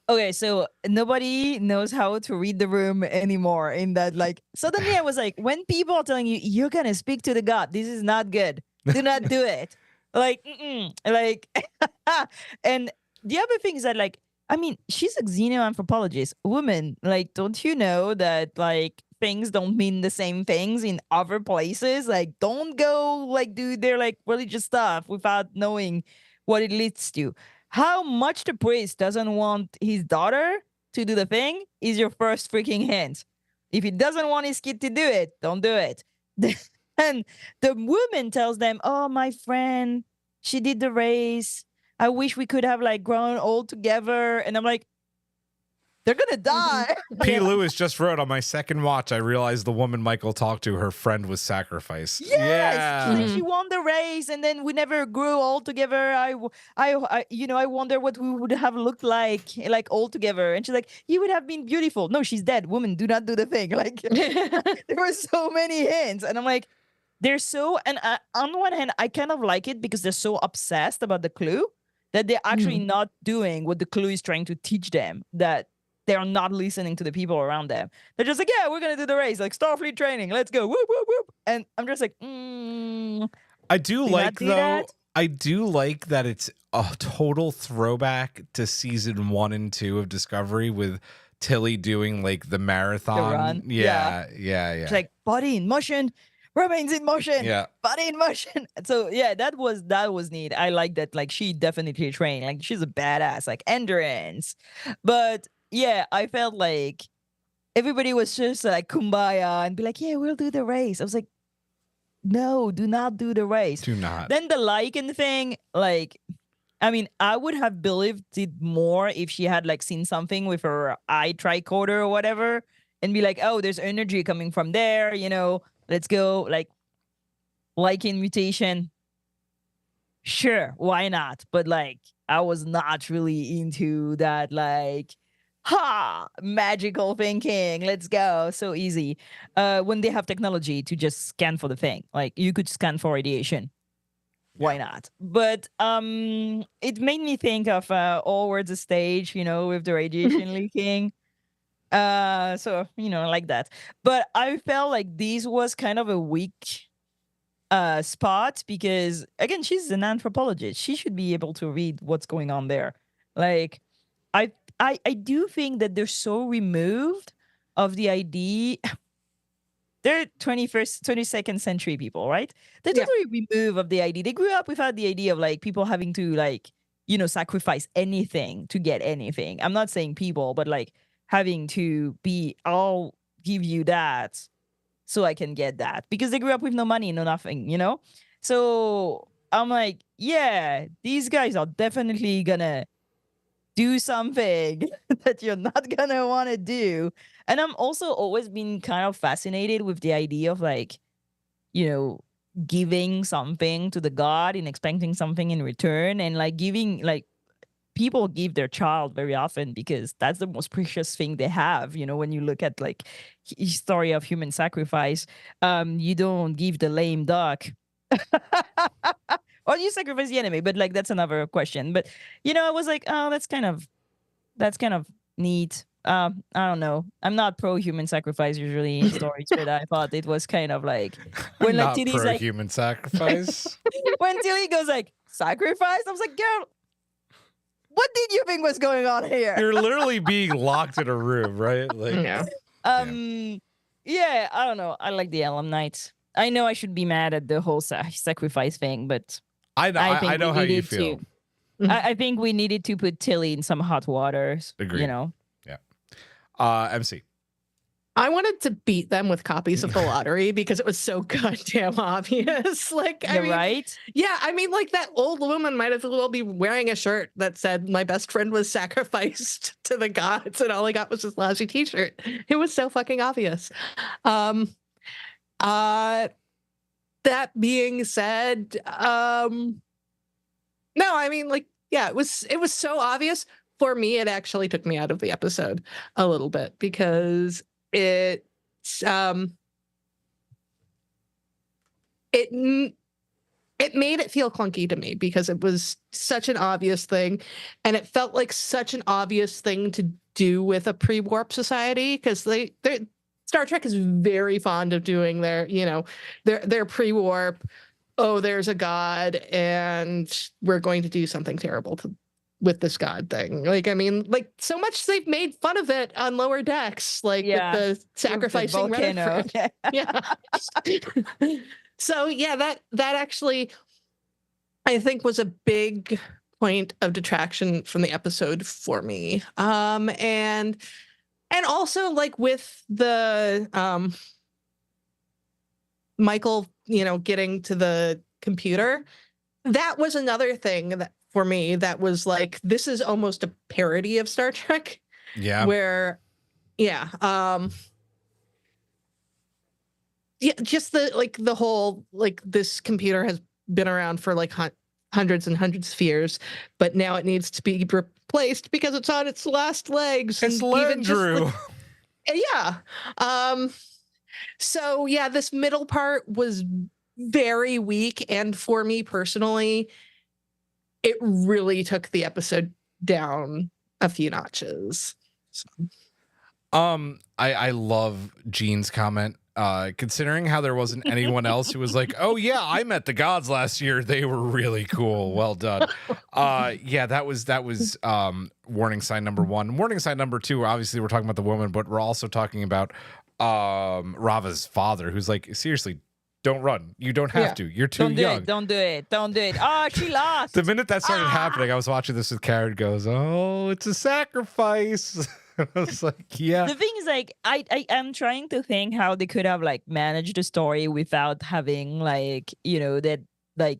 Okay, so nobody knows how to read the room anymore in that, like, suddenly I was like, when people are telling you, you're going to speak to the god, this is not good. Do not do it. Like, like, and the other thing is that, like, I mean, she's a xenoanthropologist, woman. Like, don't you know that, like, things don't mean the same things in other places? Like, don't go, like, do their, like, religious stuff without knowing what it leads to. How much the priest doesn't want his daughter to do the thing is your first freaking hint. If he doesn't want his kid to do it, don't do it. And the woman tells them, oh, my friend, she did the race. I wish we could have like grown old together. And I'm like, They're gonna die. P. Lewis just wrote, on my second watch, I realized the woman Michael talked to, her friend was sacrificed. Yes, Yeah. like she won the race, and then we never grew all together. I wonder what we would have looked like all together. And she's like, "You would have been beautiful." No, she's dead. Woman, do not do the thing. Like there were so many hints, and I'm like, they're so. And on the one hand, I kind of like it because they're so obsessed about the clue that they're actually not doing what the clue is trying to teach them. That they're not listening to the people around them. They're just like, yeah, we're gonna do the race, like Starfleet training. Let's go, whoop whoop whoop. And I'm just like, I do like do though. that? I do like that it's a total throwback to season 1 and 2 of Discovery with Tilly doing like the marathon. run. Yeah. It's like body in motion, remains in motion. Yeah. Body in motion. So yeah, that was neat. I like that. Like she definitely trained. Like she's a badass, like endurance. But yeah, I felt like everybody was just like kumbaya and be like, yeah, we'll do the race. I was like, no, do not do the race. Do not. Then the Lycan thing, like, I mean, I would have believed it more if she had like seen something with her eye tricorder or whatever and be like, oh, there's energy coming from there, let's go. Like Lycan mutation. Sure, why not? But like, I was not really into that, like, magical thinking. Let's go. So easy. When they have technology to just scan for the thing, like you could scan for radiation. Why not? But it made me think of All Words a Stage, with the radiation leaking. So, like that. But I felt like this was kind of a weak spot because, again, she's an anthropologist. She should be able to read what's going on there. Like, I do think that they're so removed of the idea. They're 22nd century people, right? They're totally removed of the idea. They grew up without the idea of like people having to like, sacrifice anything to get anything. I'm not saying people, but like having to be, I'll give you that so I can get that. Because they grew up with no money, no nothing, So I'm like, yeah, these guys are definitely gonna do something that you're not gonna want to do. And I'm also always been kind of fascinated with the idea of like, giving something to the god and expecting something in return, and like giving, like, people give their child very often because that's the most precious thing they have. When you look at like history of human sacrifice, you don't give the lame duck. Or you sacrifice the enemy, but like that's another question. But I was like, oh, that's kind of neat. I don't know. I'm not pro human sacrifice usually in stories, but I thought it was kind of like when like not Tilly's pro like human sacrifice. when Tilly goes like sacrifice, I was like, girl, what did you think was going on here? You're literally being locked in a room, right? Like, Yeah. Yeah, I don't know. I like the Alumnites. I know I should be mad at the whole sacrifice thing, but I think know we how you needed feel. I think we needed to put Tilly in some hot waters. Agreed. MC. I wanted to beat them with copies of the lottery because it was so goddamn obvious. Like, I You're mean, right. yeah, I mean, like that old woman might as well be wearing a shirt that said "My best friend was sacrificed to the gods," and all I got was this lousy T-shirt. It was so fucking obvious. That being said, no, I mean, like, yeah, it was so obvious. For me, it actually took me out of the episode a little bit because it made it feel clunky to me because it was such an obvious thing, and it felt like such an obvious thing to do with a pre-warp society because Star Trek is very fond of doing their pre-warp. Oh, there's a god, and we're going to do something terrible with this god thing. Like, I mean, like so much they've made fun of it on Lower Decks, like with the sacrificing volcano. Yeah. So yeah, that actually I think was a big point of detraction from the episode for me. And also like with the Michael, getting to the computer, that was another thing that for me that was like, this is almost a parody of Star Trek Yeah. Where, yeah, yeah, just the whole this computer has been around for like hundreds and hundreds of years, but now it needs to be replaced because it's on its last legs. It's and even just Landrew. yeah. So yeah, this middle part was very weak, and for me personally, it really took the episode down a few notches. So. I love Gene's comment. Considering how there wasn't anyone else who was like, oh yeah, I met the gods last year. They were really cool. Well done. Yeah, that was warning sign number 1. Warning sign number 2, obviously we're talking about the woman, but we're also talking about Rava's father, who's like, seriously, don't run. You don't have to. You're too young. Don't do it. Oh, she lost. The minute that started happening, I was watching this with Karen, goes, oh, it's a sacrifice. I was like, yeah. The thing is, like, I'm trying to think how they could have like managed the story without having like, you know, that like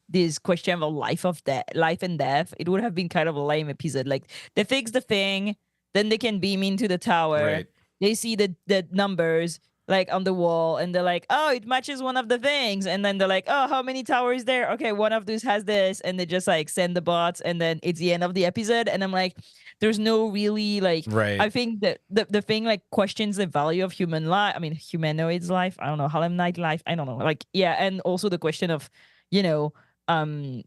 this question of life and death. It would have been kind of a lame episode. Like they fix the thing, then they can beam into the tower. Right. They see the numbers like on the wall, and they're like, oh, it matches one of the things, and then they're like, oh, how many towers there? Okay, one of those has this, and they just like send the bots, and then it's the end of the episode. And I'm like, there's no really like, right. I think that the thing like questions the value of human life. I mean, humanoids life. I don't know, Harlem Night life. I don't know. Like, yeah, and also the question of, you know,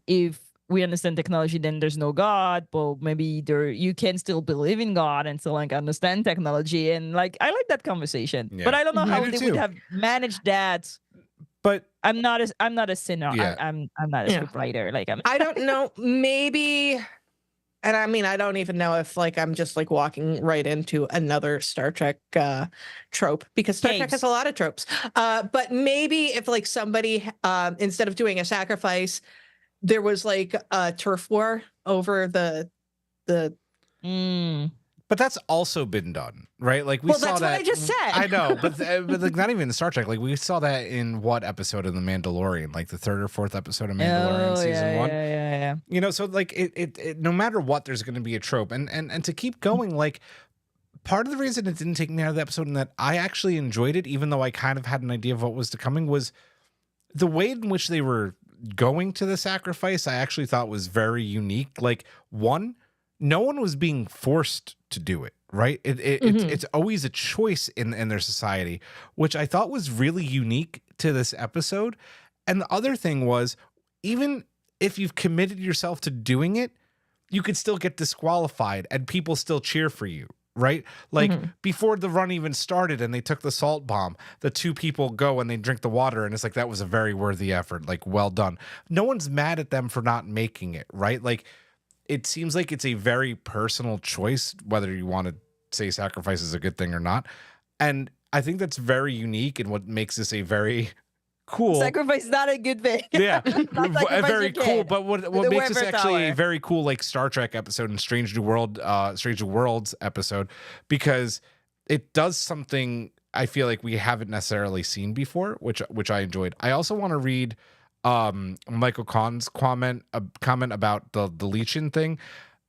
if we understand technology, then there's no God. Well, maybe you can still believe in God and still like understand technology. And like, I like that conversation, but I don't know how they would have managed that. But I'm not a sinner. Yeah. I'm not a script writer. Like I don't know. Maybe. And I mean, I don't even know if like I'm just like walking right into another Star Trek trope, because Star Trek has a lot of tropes. But maybe if like somebody instead of doing a sacrifice, there was like a turf war over the. But that's also been done, right? Like we saw that's that. what I just said. I know, but like not even in Star Trek. Like we saw that in what episode of The Mandalorian? Like the 3rd or 4th episode of Mandalorian season 1. Yeah. You know, so like it no matter what, there's going to be a trope, and to keep going, like part of the reason it didn't take me out of the episode and that I actually enjoyed it, even though I kind of had an idea of what was coming, was the way in which they were going to the sacrifice. I actually thought was very unique. Like one, no one was being forced to do it, right? It's always a choice in their society, which I thought was really unique to this episode. And the other thing was, even if you've committed yourself to doing it, you could still get disqualified and people still cheer for you, right? Like before the run even started and they took the salt bomb, the 2 people go and they drink the water, and it's like, that was a very worthy effort. Like, well done. No one's mad at them for not making it, right? Like, it seems like it's a very personal choice, whether you want to say sacrifice is a good thing or not. And I think that's very unique, and what makes this a very cool sacrifice is not a good thing. Yeah, very cool. But what makes this actually a very cool like Star Trek episode and Strange New Worlds episode, because it does something I feel like we haven't necessarily seen before, which I enjoyed. I also want to read Michael Kahn's comment about the Legion thing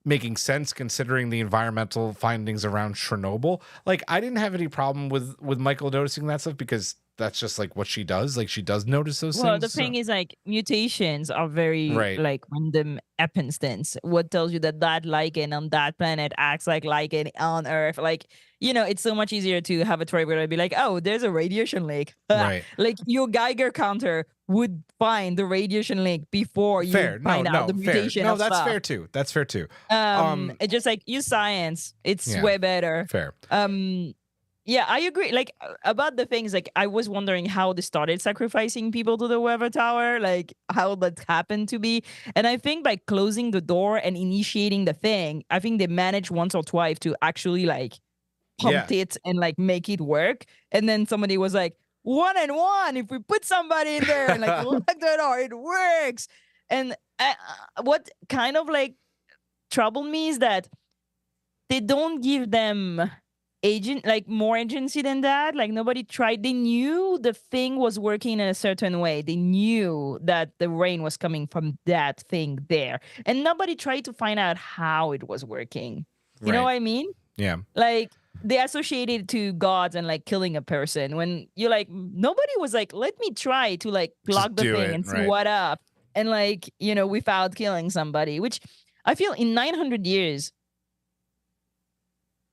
making sense considering the environmental findings around Chernobyl. Like, I didn't have any problem with Michael noticing that stuff, because that's just like what she does. Like, she does notice those things. Well, the thing is, like, mutations are very like random happenstance. What tells you that lichen on that planet acts like lichen on Earth? Like, you know, it's so much easier to have a trade where I'd be like, oh, there's a radiation leak. Right. Like, your Geiger counter would find the radiation leak before you find out the mutation. No, that's fair too. That's fair too. It's just like, use science. It's way better. Fair. Yeah, I agree. Like, about the things, like, I was wondering how they started sacrificing people to the weather tower, like how that happened to be. And I think by closing the door and initiating the thing, I think they managed once or twice to actually like pump it and like make it work. And then somebody was like, 1 and 1, if we put somebody in there and like lock the door, it works. And what kind of like troubled me is that they don't give them more agency than that. Like, nobody tried. They knew the thing was working in a certain way. They knew that the rain was coming from that thing there, and nobody tried to find out how it was working. You know Right. what I mean? Yeah. Like they associated to gods and like killing a person when you're like, nobody was like, let me try to like Just log the do thing it, and see right. what up. And like, without killing somebody, which I feel in 900 years,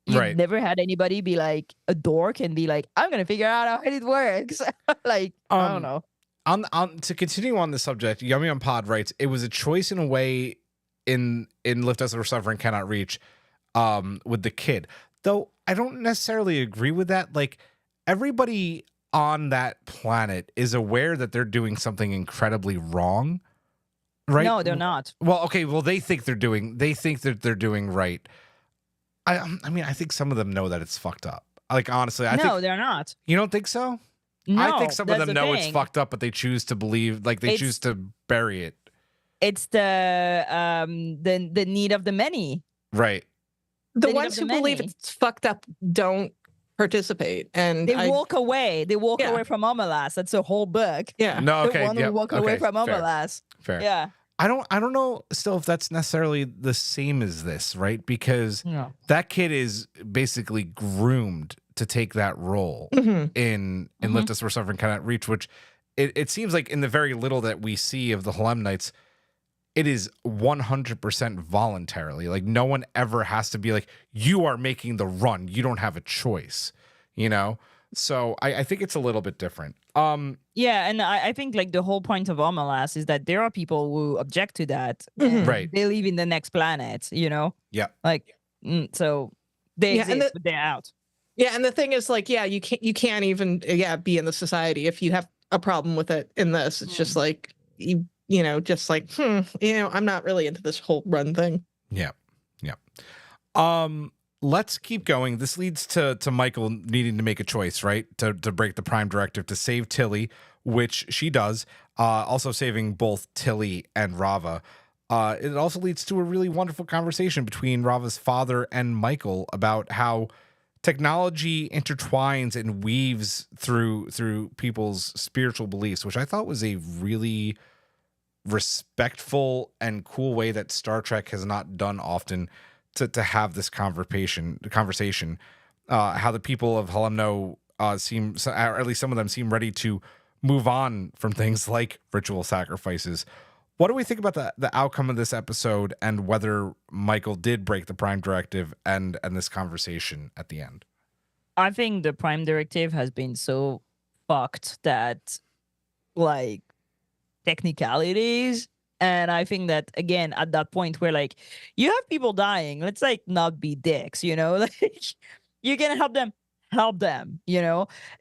you've Right. never had anybody be like a dork and be like, I'm gonna figure out how it works. Like, I don't know. On to continue on the subject, Yummy on Pod writes, it was a choice in a way in Lift Us We're Suffering Cannot Reach, with the kid. Though I don't necessarily agree with that. Like, everybody on that planet is aware that they're doing something incredibly wrong. Right? No, they're not. Well, okay, well they think they're doing right. I mean, I think some of them know that it's fucked up. Like, honestly, I No, think they're not. you don't think so? No, I think some of that's them the know it's thing. fucked up, but they choose to believe, like they choose to bury it. It's the need of the many. Right. The They need ones of the who believe many. it's fucked up don't participate. And They walk away. They walk Yeah. away from Omelas. That's a whole book. yeah. No, okay. The one who walk away from fair, Omelas. fair. Yeah. I don't know still if that's necessarily the same as this, right? Because No. that kid is basically groomed to take that role Mhm. in Lift Us We're Suffering Cannot Reach, which it seems like in the very little that we see of the Halemnites, it is 100% voluntarily. Like, no one ever has to be like, you are making the run. You don't have a choice, So I think it's a little bit different. Yeah, and I think like the whole point of Omelas is that there are people who object to that. Mhm. and Right. They live in the next planet, Yeah. Like, so they Yeah, and exist, but they're out. Yeah, and the thing is, like, yeah, you can't even be in the society if you have a problem with it in this. It's just like just like, I'm not really into this whole run thing. Yeah. Yeah. Let's keep going. This leads to Michael needing to make a choice, right? To break the Prime Directive to save Tilly, which she does, also saving both Tilly and Rava. It also leads to a really wonderful conversation between Rava's father and Michael about how technology intertwines and weaves through people's spiritual beliefs, which I thought was a really respectful and cool way that Star Trek has not done often to have this conversation. How the people of Halemno seem, or at least some of them seem ready to move on from things like ritual sacrifices. What do we think about the outcome of this episode and whether Michael did break the Prime Directive and this conversation at the end? I think the Prime Directive has been so fucked that, like, technicalities. And I think that, again, at that point where, like, you have people dying, let's, like, not be dicks, Like, you can help them,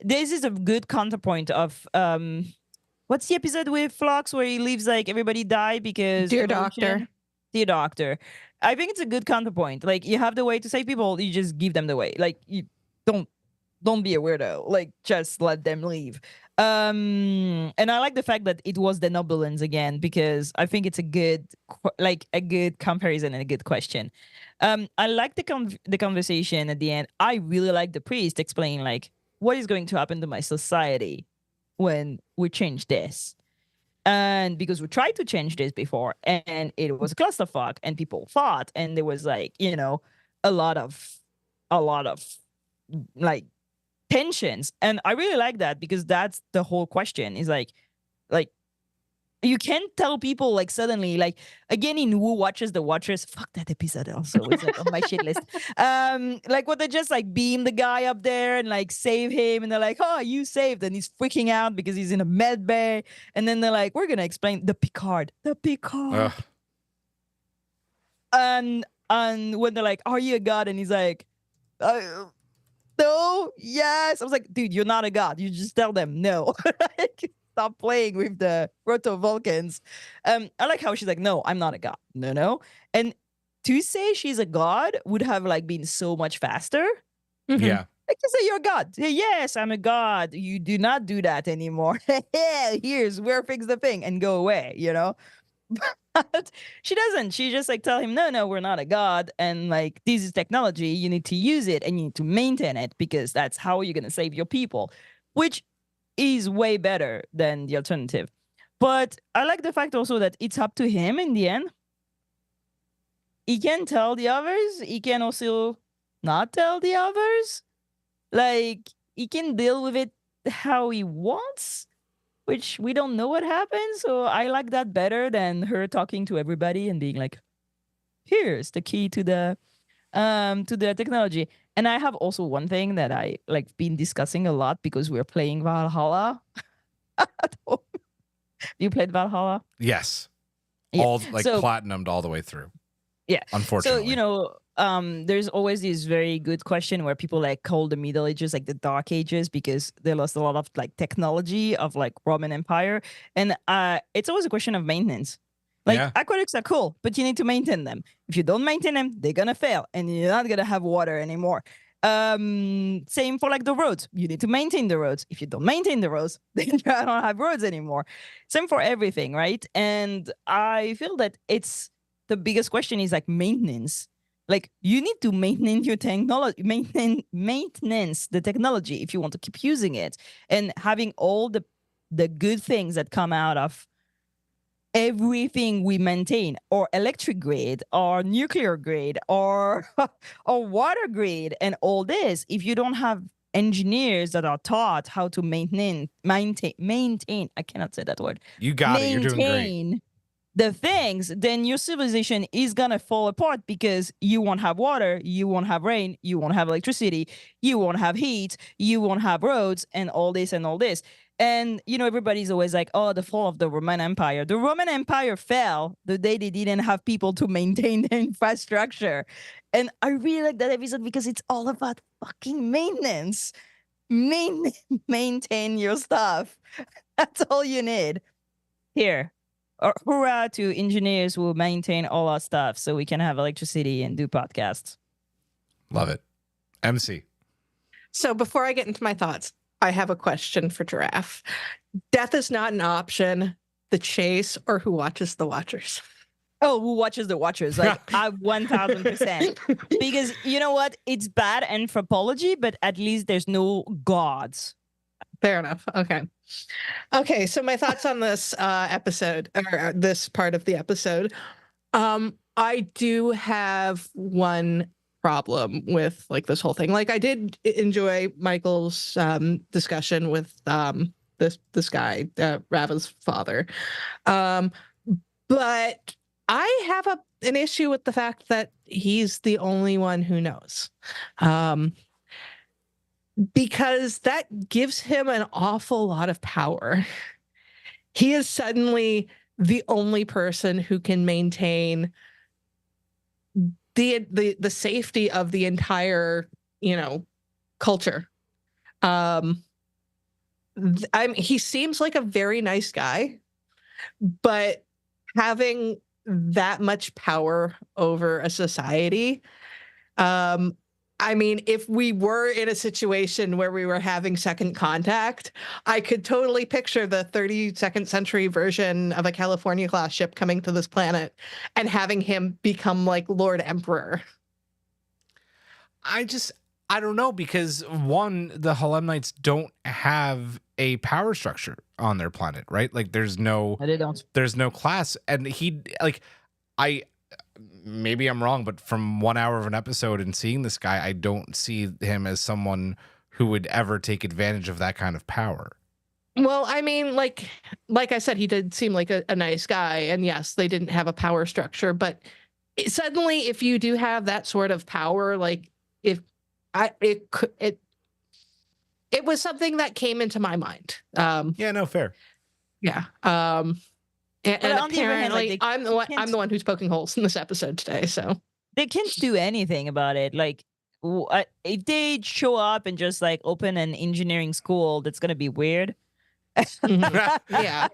This is a good counterpoint of, what's the episode with Phlox where he leaves, like, everybody die because... Dear evolution? Doctor. Dear Doctor. I think it's a good counterpoint. Like, you have the way to save people, you just give them the way. Like, you don't be a weirdo. Like, just let them leave. And I like the fact that it was the Nobelins again, because I think it's a good comparison and a good question. I like the conversation at the end. I really like the priest explaining, like, what is going to happen to my society when we change this. And because we tried to change this before and it was a clusterfuck and people fought and there was, like, a lot of like tensions. And I really like that because that's the whole question is like you can't tell people, like, suddenly, like, again, in Who Watches the Watchers, fuck that episode also, it's like on my shit list. Like, what they just, like, beam the guy up there and, like, save him, and they're like, oh, you saved, and he's freaking out because he's in a med bay, and then they're like, we're gonna explain the Picard. Ugh. And when they're like, are you a god? And he's like, no, yes. I was like, dude, you're not a god. You just tell them no. Like, stop playing with the Proto-Vulcans. I like how she's like, no, I'm not a god. No. And to say she's a god would have, like, been so much faster. Yeah. Like, to say you're a god. Say, yes, I'm a god. You do not do that anymore. Here's where fix the thing and go away, But she doesn't. She just, like, tell him, no, we're not a god. And, like, this is technology. You need to use it and you need to maintain it because that's how you're going to save your people, which is way better than the alternative. But I like the fact also that it's up to him in the end. he can tell the others. He can also not tell the others. Like, he can deal with it how he wants, which we don't know what happens. So I like that better than her talking to everybody and being like, here's the key to the technology. And I have also one thing that I like been discussing a lot because we're playing Valhalla at home. You played Valhalla? Yes. Yeah. All like So- platinumed all the way through. Yeah. Unfortunately. So, there's always this very good question where people like call the Middle Ages like the Dark Ages because they lost a lot of like technology of like Roman Empire. And it's always a question of maintenance. Like Yeah. aqueducts are cool, but you need to maintain them. If you don't maintain them, they're gonna fail and you're not gonna have water anymore. Same for like the roads. You need to maintain the roads. If you don't maintain the roads, then you don't have roads anymore. Same for everything, right? And I feel that it's the biggest question is like maintenance. Like you need to maintain your technology, maintenance the technology if you want to keep using it and having all the good things that come out of everything we maintain, or electric grid, or nuclear grid, or or water grid, and all this. If you don't have engineers that are taught how to maintain. I cannot say that word. You got it. You're doing great. Maintain the things, then your civilization is gonna fall apart because you won't have water, you won't have rain, you won't have electricity, you won't have heat, you won't have roads, and all this and all this. And everybody's always like, oh, the fall of the Roman Empire. The Roman Empire fell the day they didn't have people to maintain the infrastructure. And I really like that episode because it's all about fucking maintenance. Maintain your stuff. That's all you need. Here. Hurrah to engineers who maintain all our stuff so we can have electricity and do podcasts. Love it. MC. So before I get into my thoughts, I have a question for Giraffe. Death is not an option. The chase or who watches the watchers? Oh, who watches the watchers? Like, I 1000%. Because you know what? It's bad anthropology, but at least there's no gods. Fair enough. Okay. So my thoughts on this episode, or this part of the episode. I do have one problem with like this whole thing. Like I did enjoy Michael's discussion with this guy, Rava's father. But I have an issue with the fact that he's the only one who knows. Because that gives him an awful lot of power. He is suddenly the only person who can maintain the safety of the entire, culture. He seems like a very nice guy, but having that much power over a society, if we were in a situation where we were having second contact, I could totally picture the 32nd century version of a California class ship coming to this planet and having him become like Lord Emperor. I don't know, because one, the Halemnites don't have a power structure on their planet, right? Like there's no class. And maybe I'm wrong, but from 1 hour of an episode and seeing this guy, I don't see him as someone who would ever take advantage of that kind of power. Well, like I said, he did seem like a nice guy, and yes, they didn't have a power structure, but suddenly if you do have that sort of power, like it was something that came into my mind. Yeah, no, fair. Yeah. And on the other hand, apparently, I'm the one who's poking holes in this episode today. So they can't do anything about it. Like, if they show up and just like open an engineering school, that's gonna be weird. Yeah.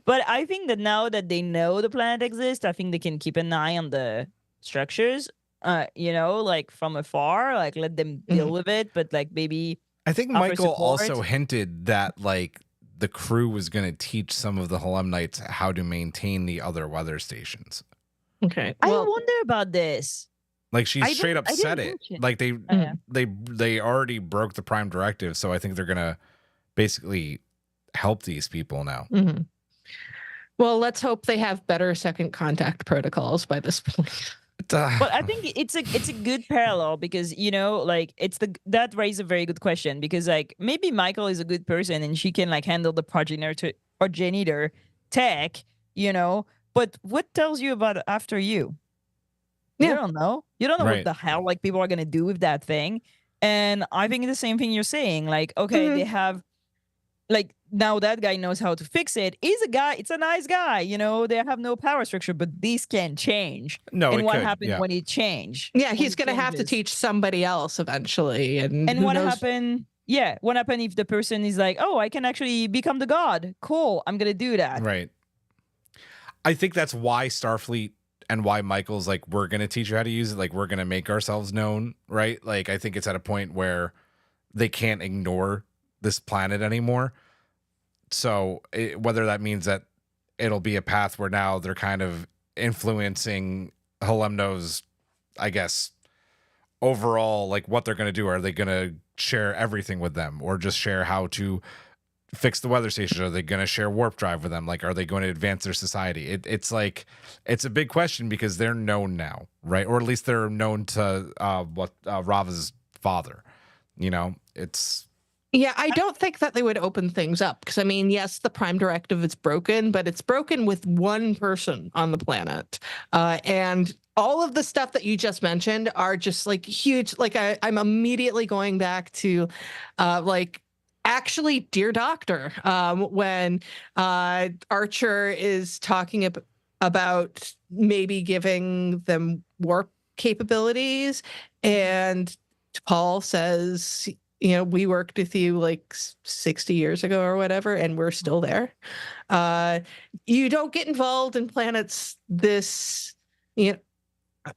But I think that now that they know the planet exists, I think they can keep an eye on the structures. Like from afar, like let them deal with it. But like maybe I think offer Michael support. also hinted that like the crew was going to teach some of the Halemnites how to maintain the other weather stations. Okay. I wonder about this. Like she straight up said it. Like they already broke the Prime Directive, so I think they're gonna basically help these people now. Mm-hmm. Well, let's hope they have better second contact protocols by this point. But I think it's a good parallel because like that raises a very good question because like maybe Michael is a good person and she can like handle the progenitor tech, but what tells you about after you? Yeah. You don't know. You don't know Right. what the hell like people are gonna do with that thing. And I think it's the same thing you're saying. Like, okay, they have like now that guy knows how to fix it. He's a guy, it's a nice guy, they have no power structure, but this can change. No, And it what could, happened yeah. when it changed? Yeah, When he's it going to have to changes? teach somebody else eventually. And who what knows? happened? Yeah, what happened if the person is like, oh, I can actually become the god? Cool, I'm gonna do that. Right. I think that's why Starfleet and why Michael's like, we're going to teach you how to use it. Like, we're going to make ourselves known, right? Like, I think it's at a point where they can't ignore this planet anymore. So whether that means that it'll be a path where now they're kind of influencing Halemno's, I guess, overall, like what they're going to do. Are they going to share everything with them or just share how to fix the weather stations? Are they going to share warp drive with them? Like, are they going to advance their society? It's like, it's a big question because they're known now, right? Or at least they're known to Rava's father, it's... Yeah, I don't think that they would open things up because, I mean, yes, the Prime Directive is broken, but it's broken with one person on the planet. And all of the stuff that you just mentioned are just like huge. Like, I'm immediately going back to like, actually, Dear Doctor, when Archer is talking about maybe giving them warp capabilities, and Paul says, we worked with you like 60 years ago or whatever, and we're still there. You don't get involved in planets this,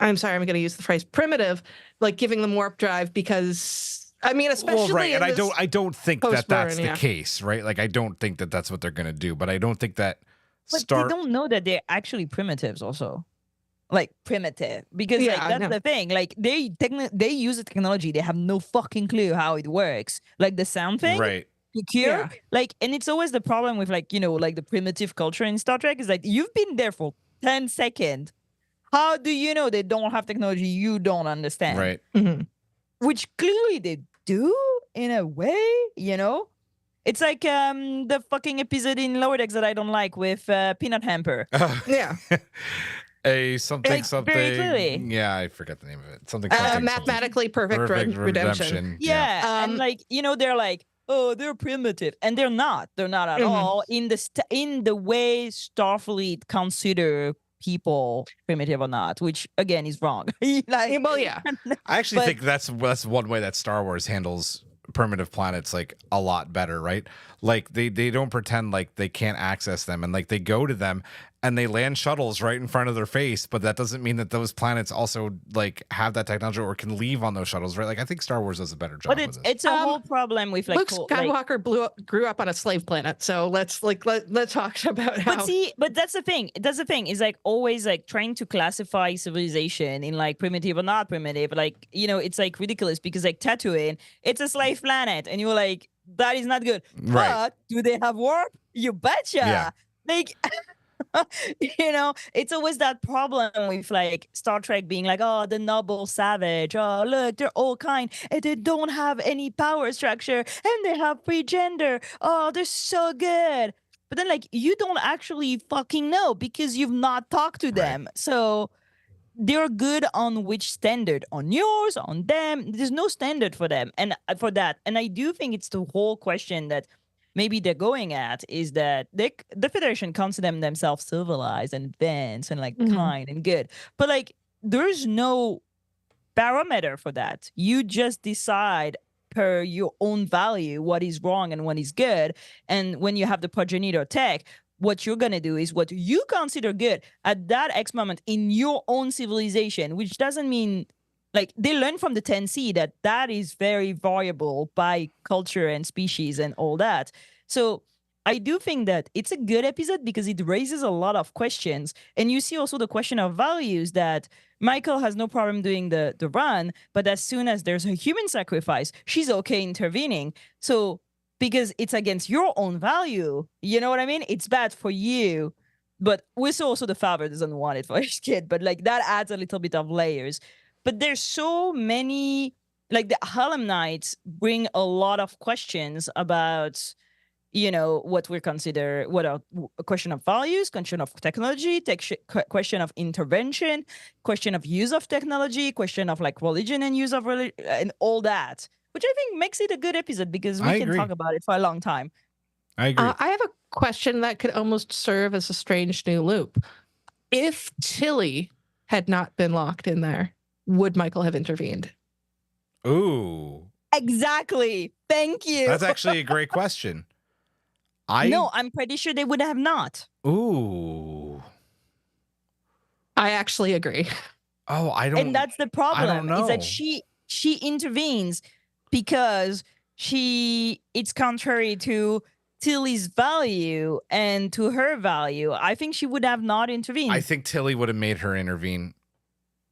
I'm sorry, I'm going to use the phrase primitive, like giving them warp drive because, I mean, especially right. And I don't think that that's the yeah. case, right? Like, I don't think that that's what they're going to do, but I don't think that But they don't know that they're actually primitives also. Like primitive, because Yeah, like that's the thing. Like they use the technology, they have no fucking clue how it works. Like the sound thing, right? secure. Like, and it's always the problem with like like the primitive culture in Star Trek is like you've been there for 10 seconds. How do you know they don't have technology you don't understand? Right. Mm-hmm. Which clearly they do in a way. It's like the fucking episode in Lower Decks that I don't like with Peanut Hamper. Yeah. A something Like, something. very clearly. Yeah, I forget the name of it. Something Mathematically perfect redemption. Yeah, and like they're like, oh, they're primitive, and they're not. They're not at all in the way Starfleet consider people primitive or not, which again is wrong. Like, well, yeah. I actually think that's one way that Star Wars handles primitive planets like a lot better, right? Like they don't pretend like they can't access them, and like they go to them and they land shuttles right in front of their face, but that doesn't mean that those planets also like have that technology or can leave on those shuttles, right? Like I think Star Wars does a better job. But with it's a whole problem with like Luke Skywalker grew up on a slave planet, so let's talk about how. But that's the thing. That's the thing. Is like always like trying to classify civilization in like primitive or not primitive. Like it's like ridiculous because like Tatooine, it's a slave planet, and you're like that is not good. Right. But do they have warp? You betcha. Yeah. Like. It's always that problem with like Star Trek being like, oh, the noble savage, oh look, they're all kind and they don't have any power structure and they have free gender, oh, they're so good. But then like you don't actually fucking know because you've not talked to them. So they're good on which standard? On yours, on them? There's no standard for them and for that. And I do think it's the whole question that maybe they're going at is that the Federation consider themselves civilized and advanced and like kind and good. But like there's no barometer for that. You just decide per your own value what is wrong and what is good. And when you have the progenitor tech, what you're going to do is what you consider good at that X moment in your own civilization, which doesn't mean like they learn from the 10C that is very variable by culture and species and all that. So I do think that it's a good episode because it raises a lot of questions. And you see also the question of values that Michael has no problem doing the run, but as soon as there's a human sacrifice, she's okay intervening. So because it's against your own value, you know what I mean? It's bad for you. but we saw also the father doesn't want it for his kid, but like that adds a little bit of layers. But there's so many, like the Harlem Nights bring a lot of questions about, what we consider a question of values, question of technology, question of intervention, question of use of technology, question of like religion and use of religion and all that, which I think makes it a good episode because we can talk about it for a long time. I agree. I have a question that could almost serve as a strange new loop. If Tilly had not been locked in there, would Michael have intervened? Ooh. Exactly. Thank you. That's actually a great question. No, I'm pretty sure they would have not. Ooh. I actually agree. Oh, I don't. And that's the problem. I don't know. Is that she intervenes because it's contrary to Tilly's value and to her value. I think she would have not intervened. I think Tilly would have made her intervene,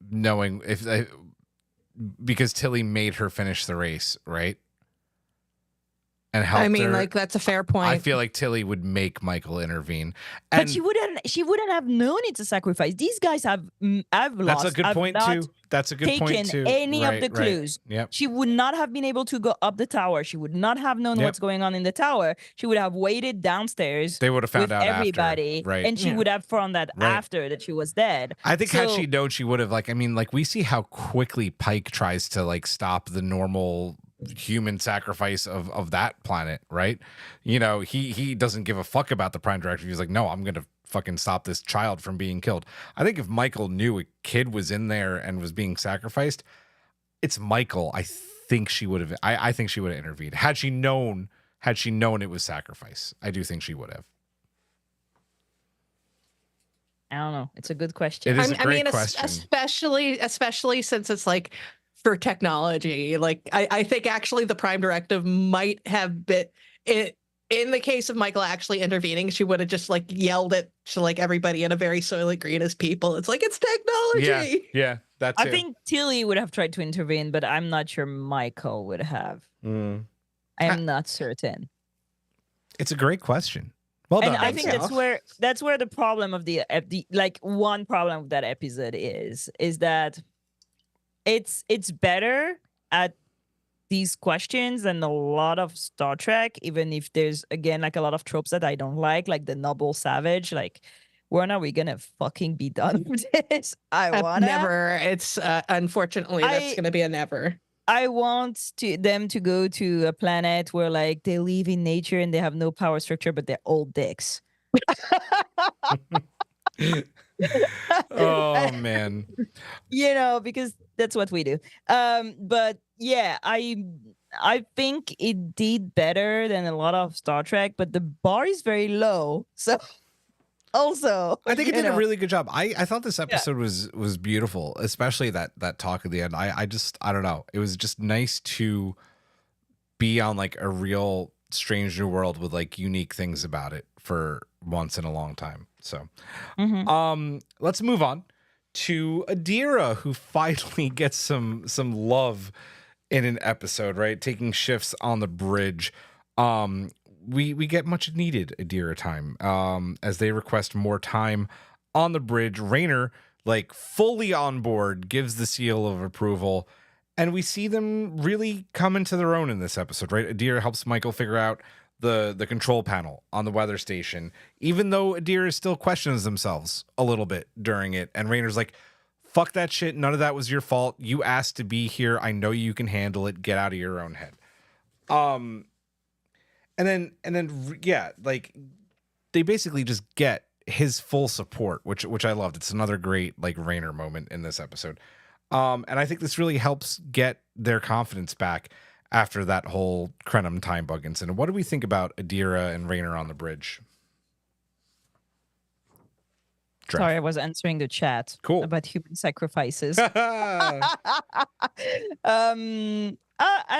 knowing because Tilly made her finish the race, right? And helped her. like that's a fair point. I feel like Tilly would make Michael intervene, but she wouldn't have known it's a sacrifice. These guys have lost. That's a good point too. That's a good point too. Any of the clues. Right. Yep. She would not have been able to go up the tower. She would not have known what's going on in the tower. She would have waited downstairs. They would have found with out everybody, after. Right. And she would have found that after that she was dead. I think had she known, she would have we see how quickly Pike tries to like stop the normal human sacrifice of that planet, right? He doesn't give a fuck about the Prime Directive. He's like, no, I'm gonna fucking stop this child from being killed. I think if Michael knew a kid was in there and was being sacrificed, it's Michael. I think she would have. I think she would have intervened had she known it was sacrifice. I do think she would have. I don't know. It's a good question. It is a great question, especially since it's like for technology. Like I think actually the Prime Directive might have been it. In the case of Michael actually intervening, she would have just like yelled it to like everybody in a very Soylent Green as people. It's like, it's technology. Yeah, that's I think Tilly would have tried to intervene, but I'm not sure Michael would have. I am not certain. It's a great question. Well done. And I think that's where the problem of the like one problem of that episode is that it's better at these questions than a lot of Star Trek, even if there's again like a lot of tropes that I don't like the noble savage. Like, when are we gonna fucking be done with this? Never. It's unfortunately that's gonna be a never. I want them to go to a planet where like they live in nature and they have no power structure, but they're all dicks. Oh man. Because that's what we do. But yeah, I think it did better than a lot of Star Trek, but the bar is very low. So also, I think it did a really good job. I thought this episode was beautiful, especially that talk at the end. I don't know. It was just nice to be on like a real strange new world with like unique things about it for once in a long time. So, let's move on to Adira, who finally gets some love in an episode, right? Taking shifts on the bridge. We get much needed Adira time as they request more time on the bridge. Rayner, like fully on board, gives the seal of approval, and we see them really come into their own in this episode, right? Adira helps Michael figure out the control panel on the weather station, even though Adira still questions themselves a little bit during it, and Rayner's like, fuck that shit, none of that was your fault, you asked to be here, I know you can handle it, get out of your own head. And then yeah, like they basically just get his full support, which I loved. It's another great like Rayner moment in this episode. And I think this really helps get their confidence back after that whole Crenham time bug incident. What do we think about Adira and Rayner on the bridge? Sorry, I was answering the chat. Cool. About human sacrifices. I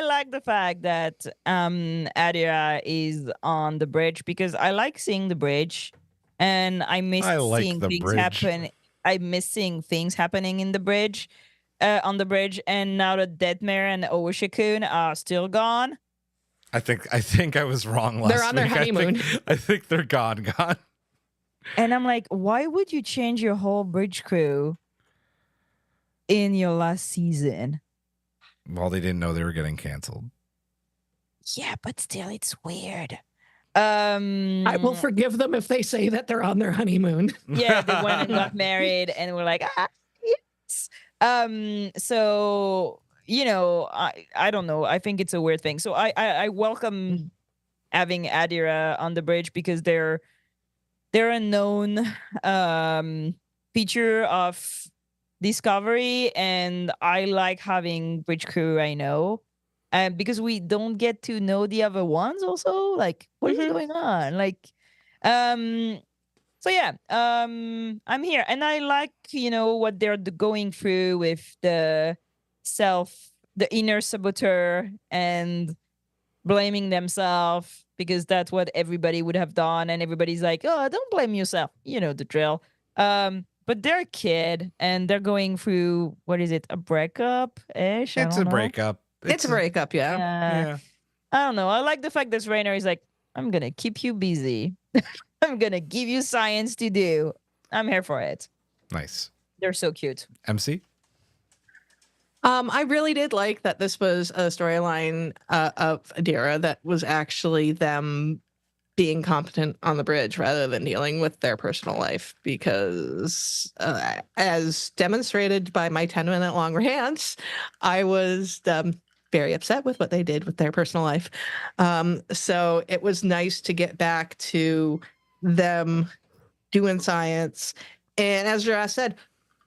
like the fact that Adira is on the bridge because I like seeing the bridge, and I miss seeing things happen. I miss seeing things happening in the bridge, on the bridge. And now that Detmer and Oshikun are still gone. I think I was wrong last week. They're on their honeymoon. I think they're gone. And I'm like, why would you change your whole bridge crew in your last season? Well, they didn't know they were getting canceled. Yeah, but still, it's weird. I will forgive them if they say that they're on their honeymoon. Yeah, they went and got married, and we're like, yes. So I don't know. I think it's a weird thing. So I welcome having Adira on the bridge because they're a known feature of Discovery, and I like having bridge crew I know. Because we don't get to know the other ones also. Like, what is going on? Like, so yeah, I'm here. And I like, what they're going through with the inner saboteur and blaming themselves because that's what everybody would have done. And everybody's like, oh, don't blame yourself. You know the drill. But they're a kid and they're going through, what is it, a breakup-ish? It's a breakup. It's a breakup, yeah. Yeah. I don't know. I like the fact that Rayner is like, I'm going to keep you busy. I'm going to give you science to do. I'm here for it. Nice. They're so cute. MC? I really did like that this was a storyline of Adira that was actually them being competent on the bridge rather than dealing with their personal life, because as demonstrated by my 10-minute long rants, I was very upset with what they did with their personal life. So it was nice to get back to them doing science. And as Jara said,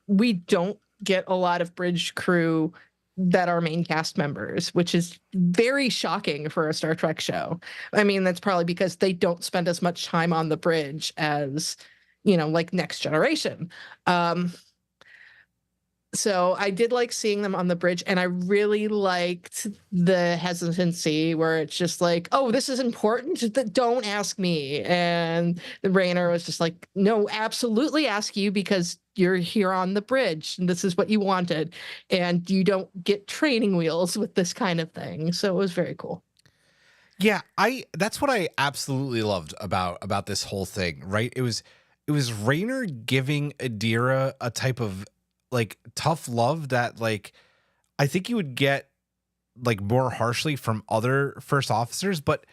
we don't get a lot of bridge crew that are main cast members, which is very shocking for a Star Trek show. I mean, that's probably because they don't spend as much time on the bridge as, like Next Generation. So I did like seeing them on the bridge, and I really liked the hesitancy where it's just like, oh, this is important, don't ask me. And Rayner was just like, no, absolutely ask you, because you're here on the bridge and this is what you wanted, and you don't get training wheels with this kind of thing. So it was very cool. Yeah, that's what I absolutely loved about this whole thing, right? It was Rayner giving Adira a type of like tough love that like I think you would get like more harshly from other first officers, but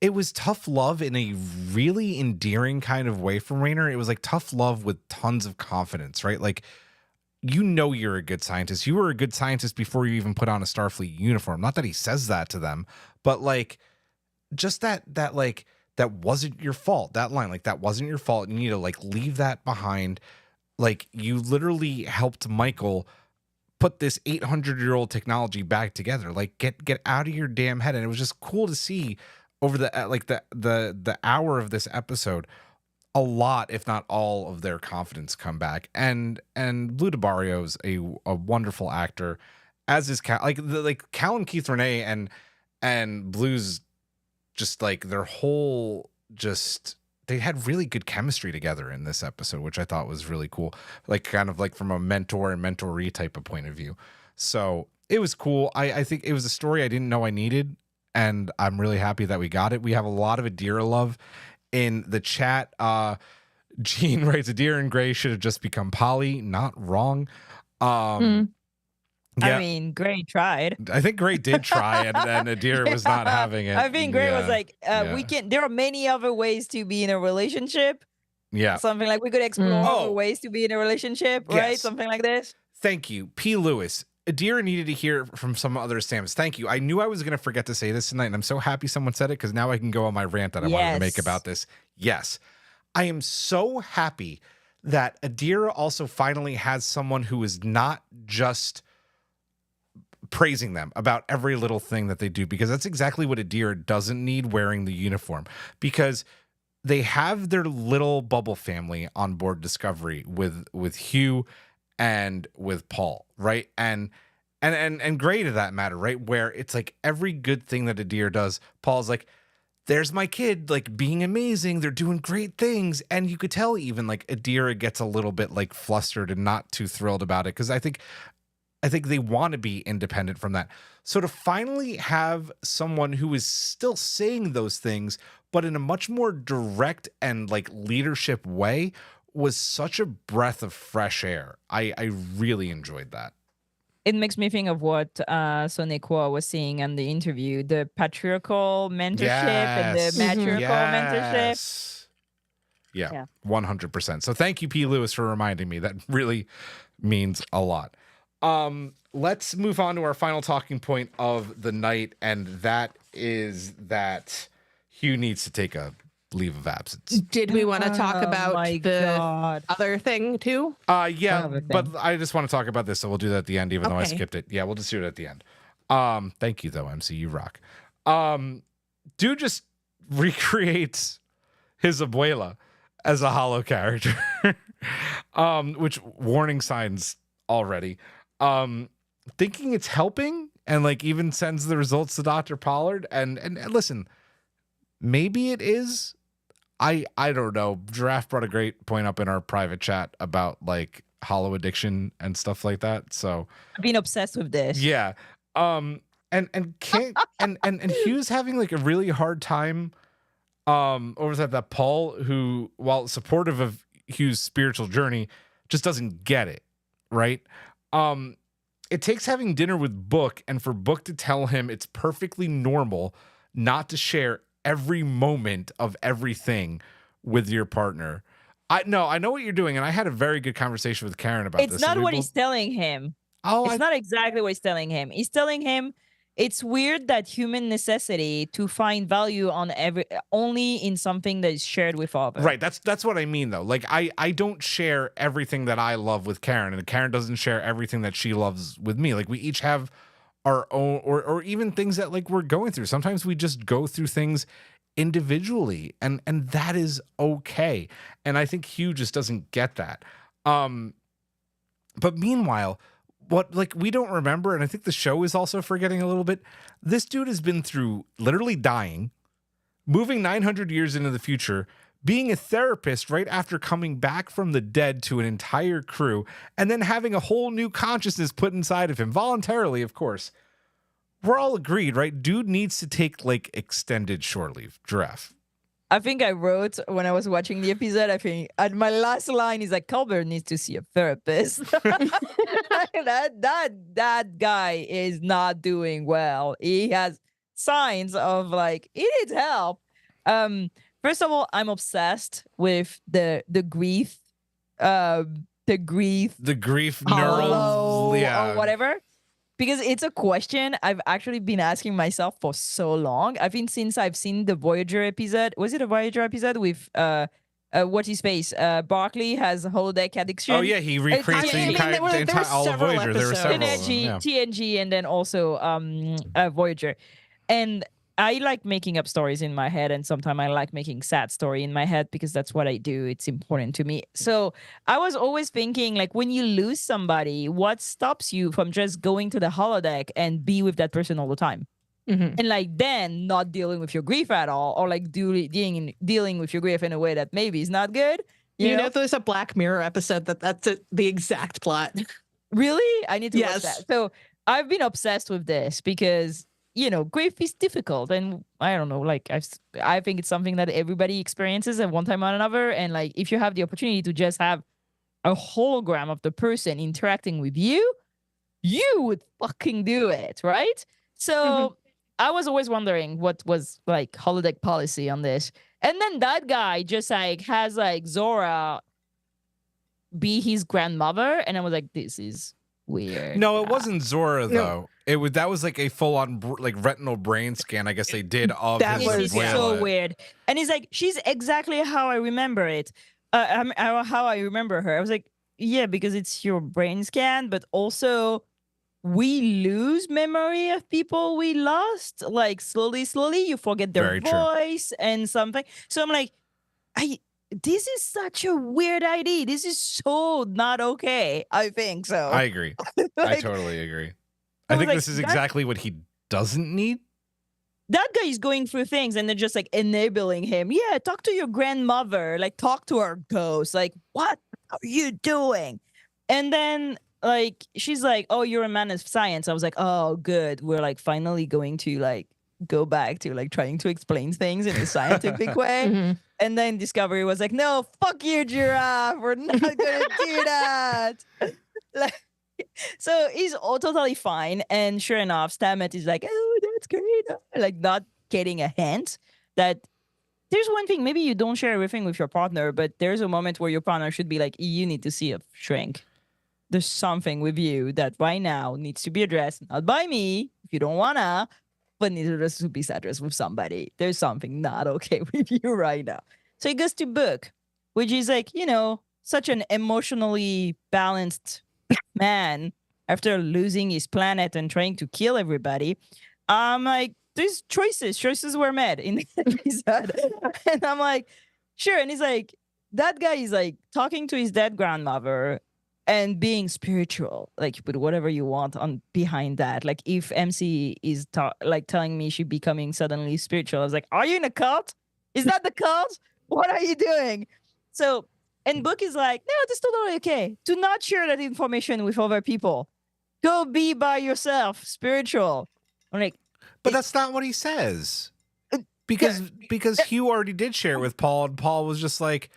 it was tough love in a really endearing kind of way from Rayner. It was like tough love with tons of confidence, right? Like, you're a good scientist. You were a good scientist before you even put on a Starfleet uniform. Not that he says that to them, but like just that like that wasn't your fault. That line, like, that wasn't your fault. You need to like leave that behind. Like, you literally helped Michael put this 800-year-old technology back together. Like, get out of your damn head. And it was just cool to see over the hour of this episode, a lot, if not all, of their confidence come back. And Lou DeBarrio's a wonderful actor, as is Cal. Cal and Keith Renee and Blue's just like their whole they had really good chemistry together in this episode, which I thought was really cool. Like, kind of like from a mentor and mentoree type of point of view. So it was cool. I think it was a story I didn't know I needed, and I'm really happy that we got it. We have a lot of Adira love in the chat. Gene writes, Adira and Gray should have just become Polly. Not wrong. Yeah. I mean, Gray tried. I think Gray did try, and Adira was not having it. I think Gray was like, yeah. there are many other ways to be in a relationship. Yeah. Something like we could explore other ways to be in a relationship, right? Yes. Something like this. Thank you. P. Lewis. Adira needed to hear from some other Stamets. Thank you. I knew I was going to forget to say this tonight, and I'm so happy someone said it, because now I can go on my rant that I wanted to make about this. Yes. I am so happy that Adira also finally has someone who is not just praising them about every little thing that they do, because that's exactly what Adira doesn't need wearing the uniform, because they have their little bubble family on board Discovery with Hugh and with Paul, right? And Gray, to that matter, right? Where it's like every good thing that Adira does, Paul's like, there's my kid, like, being amazing. They're doing great things. And you could tell even like Adira gets a little bit like flustered and not too thrilled about it, because I think I think they want to be independent from that. So to finally have someone who is still saying those things, but in a much more direct and like leadership way, was such a breath of fresh air. I really enjoyed that. It makes me think of what Sonequa was saying in the interview, the patriarchal mentorship and the matriarchal mentorship. Yeah, 100%. So thank you, P. Lewis, for reminding me. That really means a lot. Let's move on to our final talking point of the night, and that is that Hugh needs to take a leave of absence. Did we want to talk Oh about my the God. other thing too? Yeah, Another but thing. I just want to talk about this, so we'll do that at the end, even though I Okay. skipped it. Yeah, we'll just do it at the end. Thank you, though, MC. You rock. Dude just recreates his abuela as a hollow character, which warning signs already. Thinking it's helping, and like even sends the results to Dr. Pollard. And listen, maybe it is. I don't know. Giraffe brought a great point up in our private chat about like hollow addiction and stuff like that. So I've been obsessed with this. yeah. And can't and Hugh's having like a really hard time. Or was that Paul, who, while supportive of Hugh's spiritual journey, just doesn't get it, right? It takes having dinner with Book and for Book to tell him it's perfectly normal not to share every moment of everything with your partner. I know what you're doing, and I had a very good conversation with Karen about this. It's not what he's telling him. Oh, It's not exactly what he's telling him. He's telling him it's weird that human necessity to find value on only in something that is shared with others. right. That's what I mean, though. Like I don't share everything that I love with Karen, and Karen doesn't share everything that she loves with me. Like we each have our own, or even things that like we're going through. Sometimes we just go through things individually, and that is okay. And I think Hugh just doesn't get that. But meanwhile, what like we don't remember, and I think the show is also forgetting a little bit, this dude has been through literally dying, moving 900 years into the future, being a therapist right after coming back from the dead to an entire crew, and then having a whole new consciousness put inside of him, voluntarily, of course. We're all agreed, right? Dude needs to take like extended shore leave. Giraffe. I think I wrote when I was watching the episode, I think my last line is like, Culber needs to see a therapist. that guy is not doing well. He has signs of like, he needs help. First of all, I'm obsessed with the grief Neural, or whatever. Because it's a question I've actually been asking myself for so long. I think since I've seen the Voyager episode. Was it a Voyager episode with what's his face? Buckley has holodeck addiction. Oh yeah, he recreates the entire all of Voyager. There were several of them, yeah. TNG, and then also Voyager. And I like making up stories in my head, and sometimes I like making sad story in my head because that's what I do. It's important to me. So I was always thinking, like, when you lose somebody, what stops you from just going to the holodeck and be with that person all the time? Mm-hmm. And like then not dealing with your grief at all, or like dealing with your grief in a way that maybe is not good. You know, there's a Black Mirror episode that's the exact plot. Really? I need to watch that. So I've been obsessed with this because, you know, grief is difficult, and I don't know, like I think it's something that everybody experiences at one time or another. And like, if you have the opportunity to just have a hologram of the person interacting with you, you would fucking do it, right? So I was always wondering what was like holodeck policy on this, and then that guy just like has like Zora be his grandmother, and I was like, this is weird. No, it wasn't Zora though. That was like a full on like retinal brain scan. I guess they did of That his This is abuela. so weird. And he's like, she's exactly how I remember it. How I remember her. I was like, yeah, because it's your brain scan, but also we lose memory of people we lost. Like slowly, you forget their Very true. voice and something. So I'm like, this is such a weird idea. This is so not okay. I think so. I agree. I Like, totally agree. I I was think like, this is that- exactly what he doesn't need. that guy is going through things and they're just like enabling him. Yeah, talk to your grandmother. Like, talk to our ghost. Like, what are you doing? And then like she's like, oh, you're a man of science. I was like, oh, good. We're like finally going to like go back to like trying to explain things in a scientific way. Mhm. And then Discovery was like, no, fuck you, giraffe. We're not gonna do that. Like, so he's all totally fine. And sure enough, Stamets is like, oh, that's great. Like not getting a hint that there's one thing, maybe you don't share everything with your partner, but there's a moment where your partner should be like, you need to see a shrink. There's something with you that right now needs to be addressed, not by me, if you don't wanna, but needs to be addressed with somebody. There's something not okay with you right now. So he goes to Book, which is like, you know, such an emotionally balanced man after losing his planet and trying to kill everybody. Like, there's choices were made in the episode. And I'm like, sure. And he's like, that guy is like talking to his dead grandmother and being spiritual. Like, you put whatever you want on behind that. Like, if MC is like telling me she's becoming suddenly spiritual, I was like, are you in a cult? Is that the cult? What are you doing? So, and Book is like, no, that's totally okay. Do not share that information with other people. Go be by yourself, spiritual. I'm like, But that's not what he says. Because Hugh already did share it with Paul, and Paul was just like,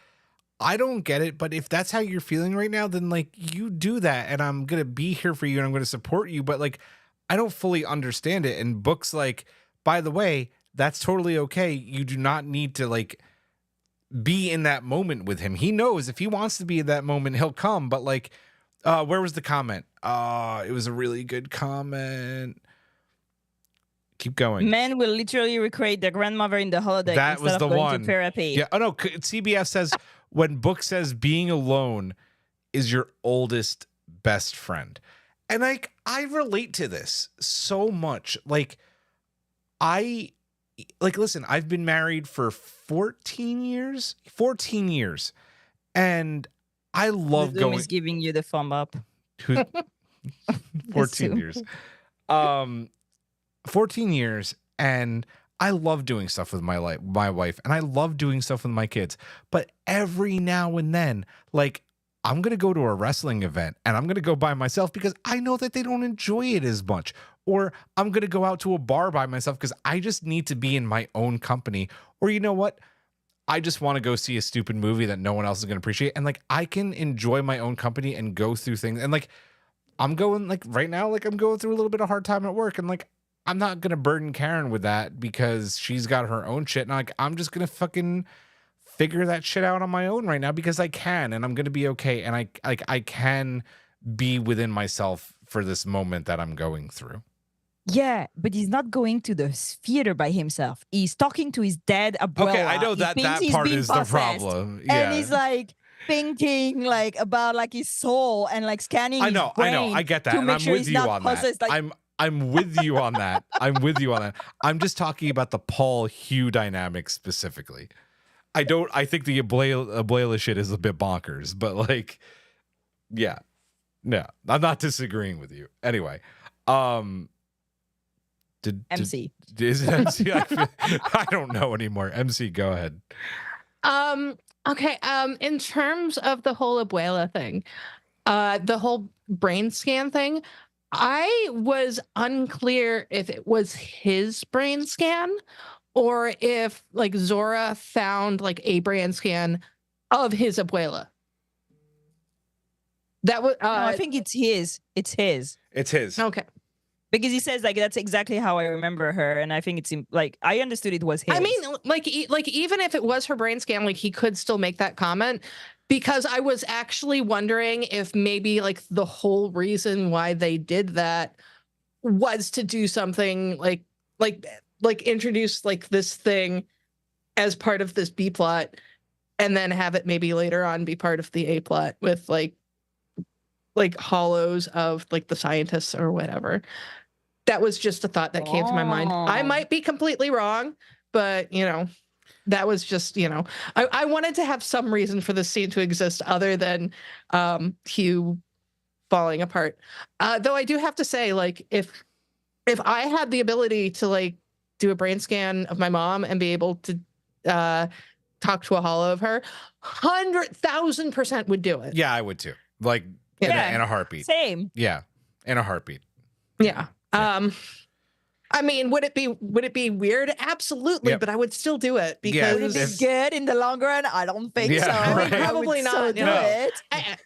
I don't get it, but if that's how you're feeling right now, then like you do that, and I'm gonna be here for you and I'm gonna support you. But like, I don't fully understand it. And Book's like, by the way, that's totally okay. You do not need to like be in that moment with him. He knows if he wants to be in that moment, he'll come. But like, where was the comment? It was a really good comment. Keep going. Men will literally recreate their grandmother in the holodeck That instead was of the going one. to therapy. Yeah. Oh no. CBS says when Book says being alone is your oldest best friend, and like I relate to this so much. Like listen, I've been married for 14 years, and I love The Zoom going. is giving you the thumb up. 14 Zoom. years. 14 years, and I love doing stuff with my wife, and I love doing stuff with my kids. But every now and then, like, I'm going to go to a wrestling event and I'm going to go by myself because I know that they don't enjoy it as much. Or I'm going to go out to a bar by myself because I just need to be in my own company. Or you know what? I just want to go see a stupid movie that no one else is going to appreciate. And like, I can enjoy my own company and go through things. And like, I'm going like right now, like I'm going through a little bit of hard time at work. And like, I'm not going to burden Karen with that because she's got her own shit. And like, I'm just going to fucking figure that shit out on my own right now because I can, and I'm going to be okay. And I can be within myself for this moment that I'm going through. Yeah, but he's not going to the theater by himself. He's talking to his dead abuela. Okay, I know He that thinks he's part being is possessed. the problem. Yeah. And he's like thinking like about like his soul and like scanning I his know, brain I get that. to And make I'm sure with he's you not on that. possessed. Like, I'm with you on that. I'm with you on that. I'm just talking about the Paul Hugh dynamic specifically. I think the Abuela shit is a bit bonkers, but like, yeah, no, I'm not disagreeing with you. Anyway, MC. Is it MC? I don't know anymore. MC, go ahead. Okay. In terms of the whole Abuela thing, the whole brain scan thing, I was unclear if it was his brain scan or if like Zora found like a brain scan of his Abuela. That was No, I think it's his. It's his. It's his. okay. Because he says like that's exactly how I remember her, and I think it's like I understood it was his. I mean, like even if it was her brain scan, like he could still make that comment, because I was actually wondering if maybe like the whole reason why they did that was to do something like introduce like this thing as part of this B plot, and then have it maybe later on be part of the A plot with like hollows of like the scientists or whatever. That was just a thought that came to my mind. I might be completely wrong, but you know, that was just, you know, I wanted to have some reason for this scene to exist other than Hugh falling apart. Though I do have to say, like, if I had the ability to like do a brain scan of my mom and be able to talk to a hollow of her, 100,000% would do it. Yeah, I would too. Like, Yeah. In a heartbeat. Same. Yeah, in a heartbeat. Yeah. I mean, would it be weird? Absolutely, Yep. but I would still do it Yeah, Would it be because good in the long run? I don't think Yeah, so. right. I would Probably so not, do no. it.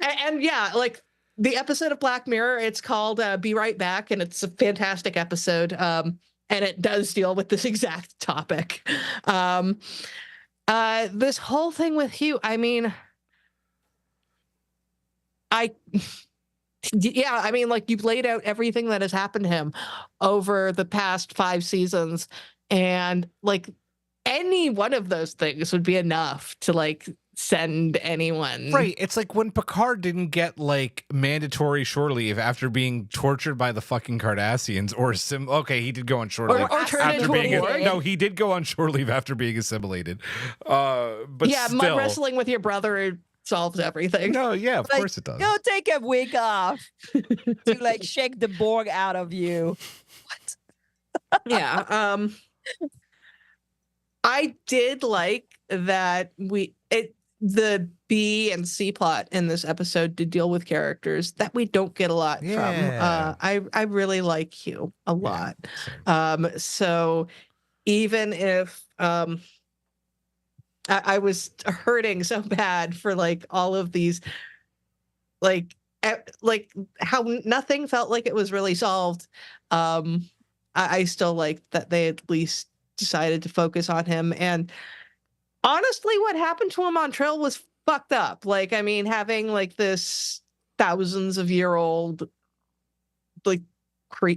and yeah, like the episode of Black Mirror, it's called Be Right Back, and it's a fantastic episode. And it does deal with this exact topic. This whole thing with Hugh, I mean, yeah, I mean, like you've laid out everything that has happened to him over the past 5 seasons, and like any one of those things would be enough to like send anyone. Right. It's like when Picard didn't get like mandatory shore leave after being tortured by the fucking Cardassians, or okay, he did go on shore leave Or turned after into a being Borg. no, he did go on shore leave after being assimilated. But yeah, still, wrestling with your brother solves everything. no, yeah, of Like, course it does. Go take a week off to like shake the Borg out of you. What? Yeah. I did like that the B and C plot in this episode to deal with characters that we don't get a lot Yeah. from. I really like Hugh a lot. Same. So even if I was hurting so bad for like all of these like how nothing felt like it was really solved. I still like that they at least decided to focus on him. And honestly, what happened to him on Trill was fucked up. Like, I mean, having like this thousands of year old like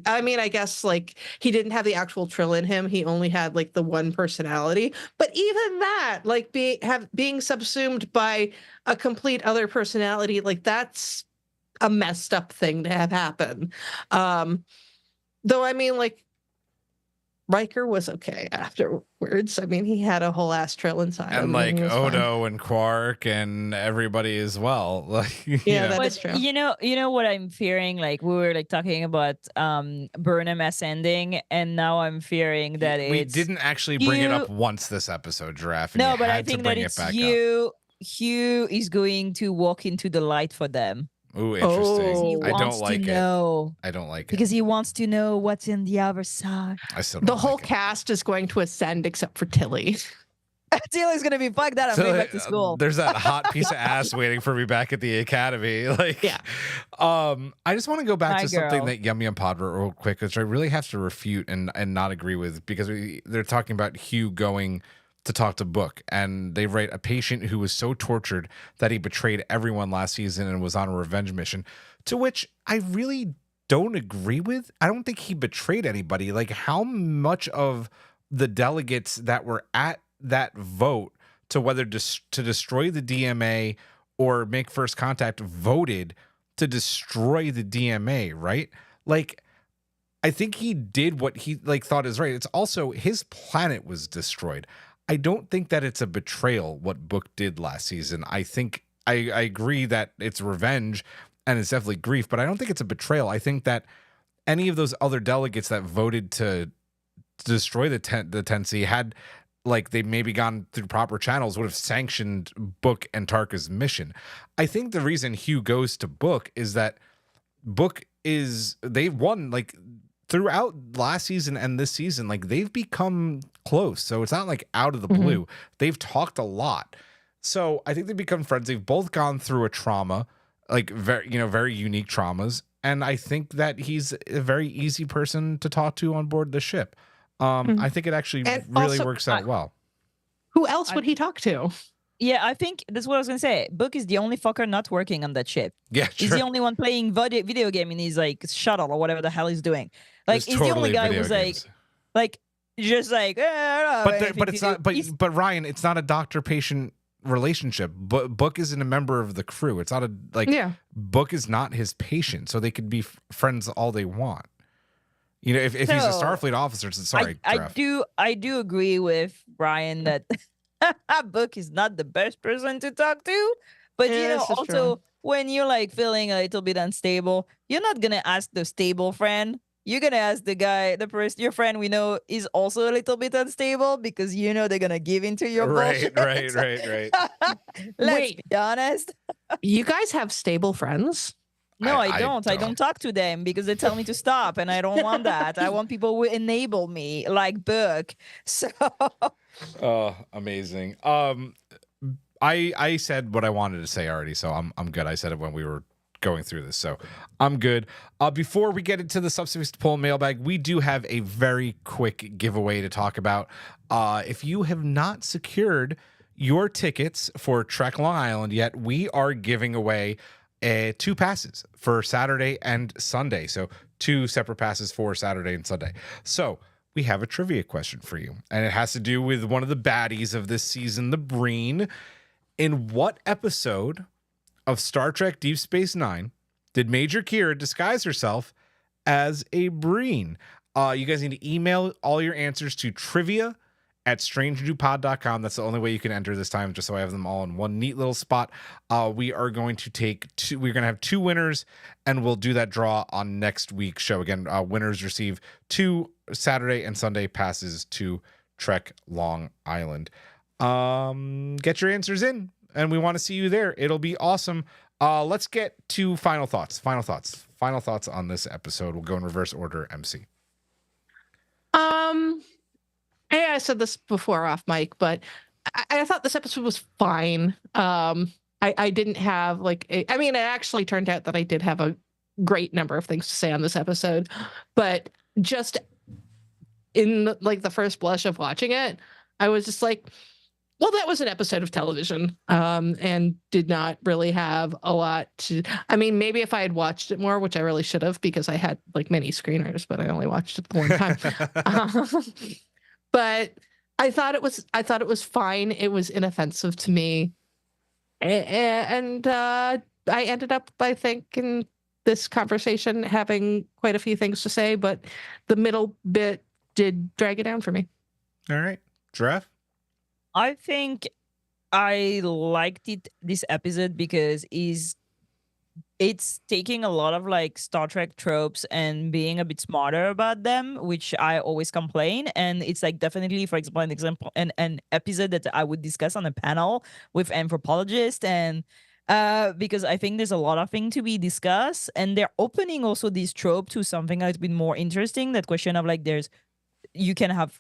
I mean, I guess like he didn't have the actual Trill in him. He only had like the one personality. But even that, like being subsumed by a complete other personality, like that's a messed up thing to have happen. Though I mean, like Riker was okay afterwards. I mean, he had a whole ass Trill inside him. And like he was fine. Odo and Quark and everybody as well. Like, Yeah, that But is true. you know what I'm fearing? Like we were like talking about Burnham ascending, and now I'm fearing that we it's didn't actually bring it Hugh- up once this episode, Giraffe. And No, you but I had to think that bring it it's back up. Hugh is going to walk into the light for them. Ooh, interesting. He Oh. I don't wants like to it. know I don't like it. because he wants to know what's in the other side. I still don't The whole like it. cast is going to ascend except for Tilly. Tilly's gonna be fucked that I'm So, going back to school. There's that hot piece of ass waiting for me back at the academy. Like, Yeah. I just want to go back Hi, to something girl. that Yum Yum Pod wrote real quick, which I really have to refute and not agree with, because they're talking about Hugh going to talk to Book, and they write a patient who was so tortured that he betrayed everyone last season and was on a revenge mission, to which I really don't agree with. I don't think he betrayed anybody. Like, how much of the delegates that were at that vote to whether to destroy the DMA or make first contact voted to destroy the DMA, right? Like, I think he did what he like thought is right. It's also his planet was destroyed. I don't think that it's a betrayal what Book did last season. I think I agree that it's revenge and it's definitely grief, but I don't think it's a betrayal. I think that any of those other delegates that voted to destroy the 10C had, like, they maybe gone through proper channels, would have sanctioned Book and Tarka's mission. I think the reason Hugh goes to Book is that Book they've won, like, throughout last season and this season, like, they've become close. So it's not like out of the blue. They've talked a lot. So I think they've become friends. They've both gone through a trauma, like very unique traumas. And I think that he's a very easy person to talk to on board the ship. I think it actually And really also, works out well. Who else would he talk to? Yeah, I think that's what I was gonna say. Book is the only fucker not working on that ship. Yeah, He's sure. the only one playing video game in his like shuttle or whatever the hell he's doing. Like It's he's the only totally guy video who's games. like just like. I don't know But anything it's to not. do. He's- But Ryan, it's not a doctor-patient relationship. But Book isn't a member of the crew. It's not Yeah. Book is not his patient, so they could be friends all they want. You know, if he's a So, Starfleet officer, sorry, I Jeff. do agree with Brian that Book is not the best person to talk to, but Yeah, you know, this is also true. when you're like feeling a little bit unstable, you're not gonna ask the stable friend. You're gonna ask the guy, your friend we know is also a little bit unstable, because you know they're gonna give into your Right, bullshit. right. Let's Wait. be honest. You guys have stable friends? No, I don't. I don't. don't talk to them because they tell me to stop, and I don't want that. I want people who enable me, like Book. So Oh, amazing. I said what I wanted to say already, so I'm good. I said it when we were going through this, so I'm good. Before we get into the substitutes poll mailbag, we do have a very quick giveaway to talk about. If you have not secured your tickets for Trek Long Island yet, we are giving away 2 passes for Saturday and Sunday. So 2 separate passes for Saturday and Sunday. So we have a trivia question for you, and it has to do with one of the baddies of this season, the Breen. In what episode of Star Trek Deep Space Nine did Major Kira disguise herself as a Breen? You guys need to email all your answers to trivia@strangenewpod.com. That's the only way you can enter this time, just so I have them all in one neat little spot. We are going to take 2. We're going to have 2 winners, and we'll do that draw on next week's show. Again, winners receive 2 Saturday and Sunday passes to Trek Long Island. Get your answers in, and we want to see you there. It'll be awesome. Let's get to final thoughts on this episode. We'll go in reverse order. MC. I said this before off mic, but I thought this episode was fine. I didn't have it actually turned out that I did have a great number of things to say on this episode, but just in the first blush of watching it, I was just like, well, that was an episode of television, and did not really have a lot to. I mean, maybe if I had watched it more, which I really should have, because I had many screeners, but I only watched it the one time. But I thought it was fine. It was inoffensive to me, and I ended up, I think, in this conversation having quite a few things to say, but the middle bit did drag it down for me. All right, Giraffe. I think I liked this episode because it's taking a lot of Star Trek tropes and being a bit smarter about them, which I always complain. And it's definitely, for example, an episode that I would discuss on a panel with anthropologists, and because I think there's a lot of things to be discussed, and they're opening also this trope to something that's been more interesting. That question of you can have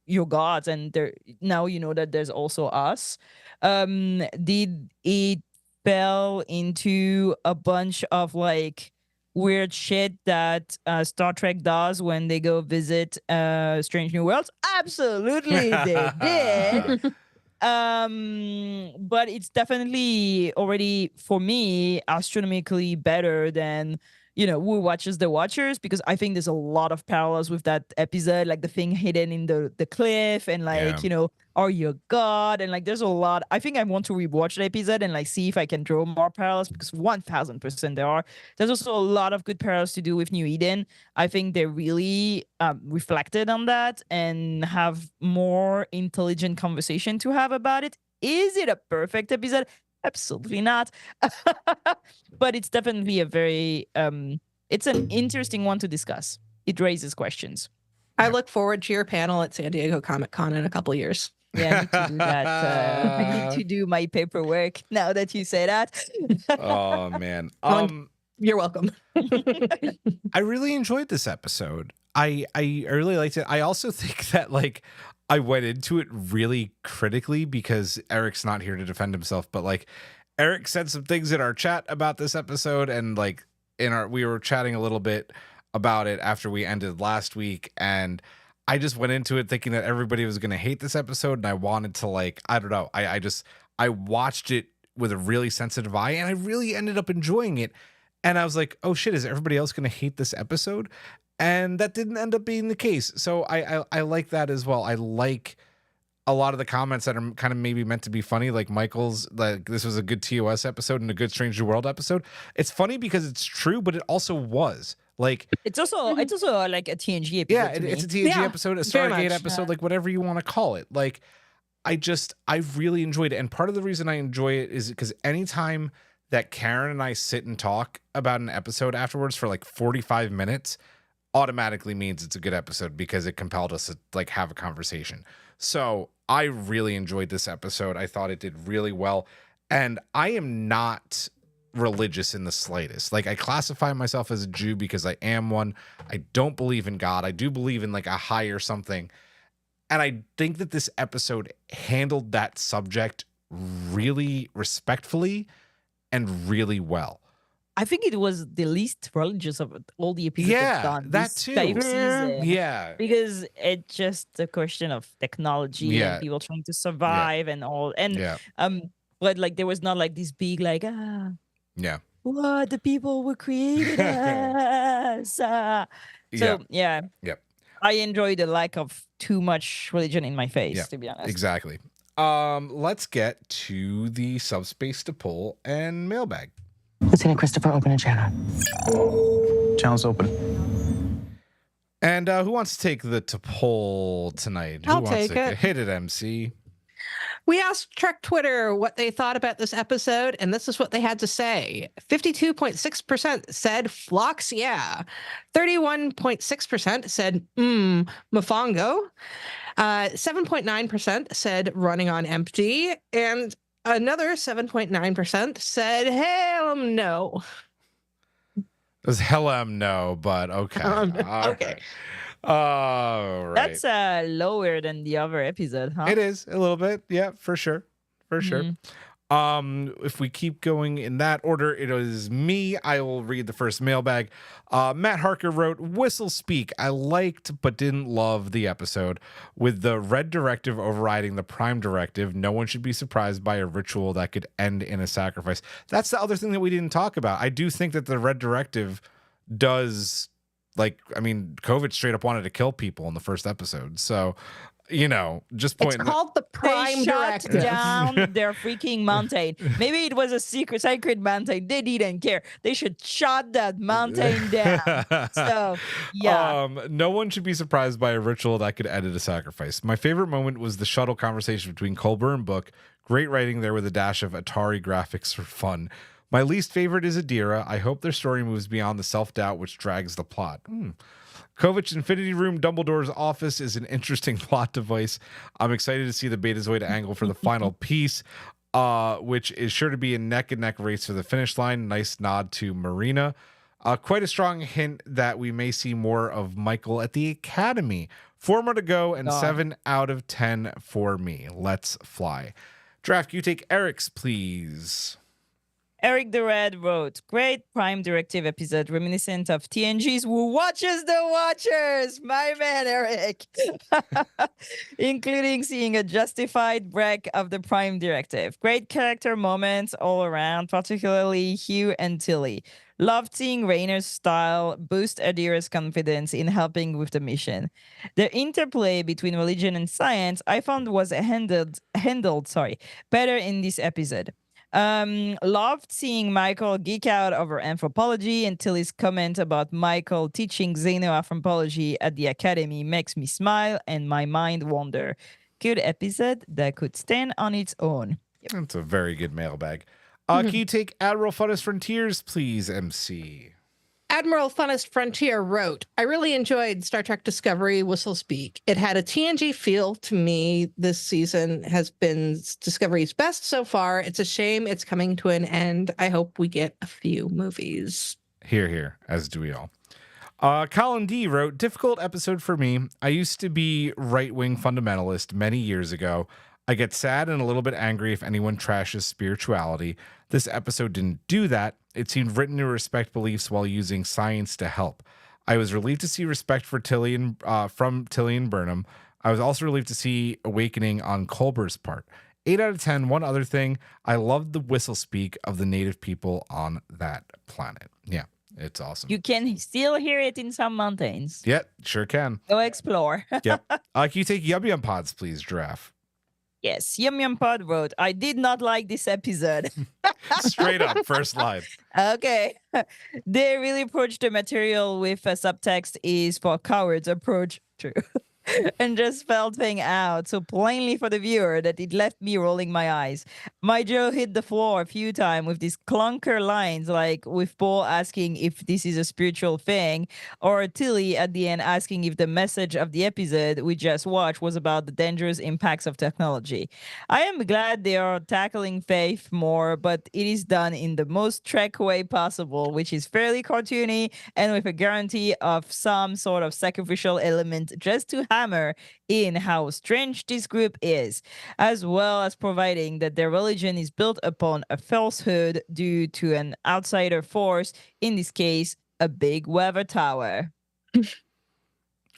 your gods, and now you know that there's also us. Did it fell into a bunch of weird shit that Star Trek does when they go visit Strange New Worlds? Absolutely they did. But it's definitely already, for me, astronomically better than Who Watches the Watchers, because I think there's a lot of parallels with that episode, the thing hidden in the cliff, and are you a god? And there's a lot. I think I want to rewatch the episode and see if I can draw more parallels, because 1000% there are. There's also a lot of good parallels to do with New Eden. I think they really reflected on that and have more intelligent conversation to have about it. Is it a perfect episode? Absolutely not. But it's definitely a very it's an interesting one to discuss. It raises questions. I look forward to your panel at San Diego Comic-Con in a couple years. Yeah, I need to do that. I need to do my paperwork now that you say that. Oh man. You're welcome. I really enjoyed this episode. I really liked it. I also think that I went into it really critically because Eric's not here to defend himself, but Eric said some things in our chat about this episode, and we were chatting a little bit about it after we ended last week, and I just went into it thinking that everybody was going to hate this episode, and I wanted to I don't know. I watched it with a really sensitive eye, and I really ended up enjoying it. And I was like, oh shit, is everybody else going to hate this episode? And that didn't end up being the case. So I like that as well. I like a lot of the comments that are kind of maybe meant to be funny, like Michael's, this was a good TOS episode and a good Strange New World episode. It's funny because it's true, but it also was. It's also a TNG episode. Yeah, it's a TNG episode, a Stargate episode, whatever you want to call it. I really enjoyed it. And part of the reason I enjoy it is because anytime that Karen and I sit and talk about an episode afterwards for 45 minutes, automatically means it's a good episode because it compelled us to have a conversation. So I really enjoyed this episode. I thought it did really well. And I am not religious in the slightest. Like, I classify myself as a Jew because I am one. I don't believe in God. I do believe in like a higher something. And I think that this episode handled that subject really respectfully and really well. I think it was the least religious of all the episodes Yeah, done that this too. type season. Yeah. Because it's just a question of technology Yeah. and people trying to survive and all. And Yeah. but like there was not like this big like Yeah. what the people were created as. So yeah. Yep. I enjoy the lack of too much religion in my face, Yeah, to be honest. Exactly. Let's get to the subspace to pull and mailbag. Lieutenant Christopher, open a channel. Channel's open. And who wants to take the to poll tonight? Who I'll wants take to it. Hit it, MC. We asked Trek Twitter what they thought about this episode, and this is what they had to say. 52.6% said Phlox, yeah. 31.6% said, Mofongo. 7.9% said running on empty. And another 7.9% said, hell no. It was no, but okay. Okay. All right. That's lower than the other episode, huh? It is a little bit. Yeah, for sure. For sure. If we keep going in that order, it is me. I will read the first mailbag. Matt Harker wrote, Whistlespeak. I liked but didn't love the episode. With the red directive overriding the prime directive, no one should be surprised by a ritual that could end in a sacrifice. That's the other thing that we didn't talk about. I do think that the red directive does, like, I mean, COVID straight up wanted to kill people in the first episode. So, you know, just It's pointing. called the Prime They shut Directive. down their freaking mountain. Maybe it was a sacred mountain. They didn't care. They should shut that mountain down. So, yeah. No one should be surprised by a ritual that could end in a sacrifice. My favorite moment was the shuttle conversation between Culber and Book. Great writing there with a dash of Atari graphics for fun. My least favorite is Adira. I hope their story moves beyond the self-doubt which drags the plot. Kovach's Infinity Room, Dumbledore's office is an interesting plot device. I'm excited to see the Betazoid angle for the final piece, which is sure to be a neck-and-neck race for the finish line. Nice nod to Marina. Quite a strong hint that we may see more of Michael at the Academy. 4 more to go and 7 out of 10 for me. Let's fly. Draft, you take Eric's, please. Eric the Red wrote, great Prime Directive episode reminiscent of TNG's Who Watches the Watchers, my man Eric, including seeing a justified break of the Prime Directive. Great character moments all around, particularly Hugh and Tilly. Loved seeing Rayner's style boost Adira's confidence in helping with the mission. The interplay between religion and science I found was handled better in this episode. Loved seeing Michael geek out over anthropology until his comment about Michael teaching xenoanthropology at the academy makes me smile and my mind wander. Good episode that could stand on its own. That's a very good mailbag. Can you take Admiral Funnest Frontiers, please, MC? Admiral Funnest Frontier wrote, I really enjoyed Star Trek Discovery Whistlespeak. It had a TNG feel to me. This season has been Discovery's best so far. It's a shame it's coming to an end. I hope we get a few movies. Here, as do we all. Colin D wrote, difficult episode for me. I used to be right-wing fundamentalist many years ago. I get sad and a little bit angry if anyone trashes spirituality. This episode didn't do that. It seemed written to respect beliefs while using science to help. I was relieved to see respect for Tilly and from Tilly and Burnham. I was also relieved to see awakening on Culber's part. 8 out of 10. One other thing, I loved the whistlespeak of the native people on that planet. Yeah, it's awesome. You can still hear it in some mountains. Yeah, sure can. Go explore. Yep. Can you take Yum Yum Pods, please, Giraffe? Yes, Yum Yum Pod wrote, I did not like this episode. Straight up, first line. Okay. They really approach the material with a subtext is for cowards approach. True. and just spelled thing out so plainly for the viewer that it left me rolling my eyes. My jaw hit the floor a few times with these clunker lines, like with Paul asking if this is a spiritual thing, or Tilly at the end asking if the message of the episode we just watched was about the dangerous impacts of technology. I am glad they are tackling faith more, but it is done in the most Trek way possible, which is fairly cartoony and with a guarantee of some sort of sacrificial element just to hammer in how strange this group is, as well as providing that their religion is built upon a falsehood due to an outsider force, in this case, a big weather tower.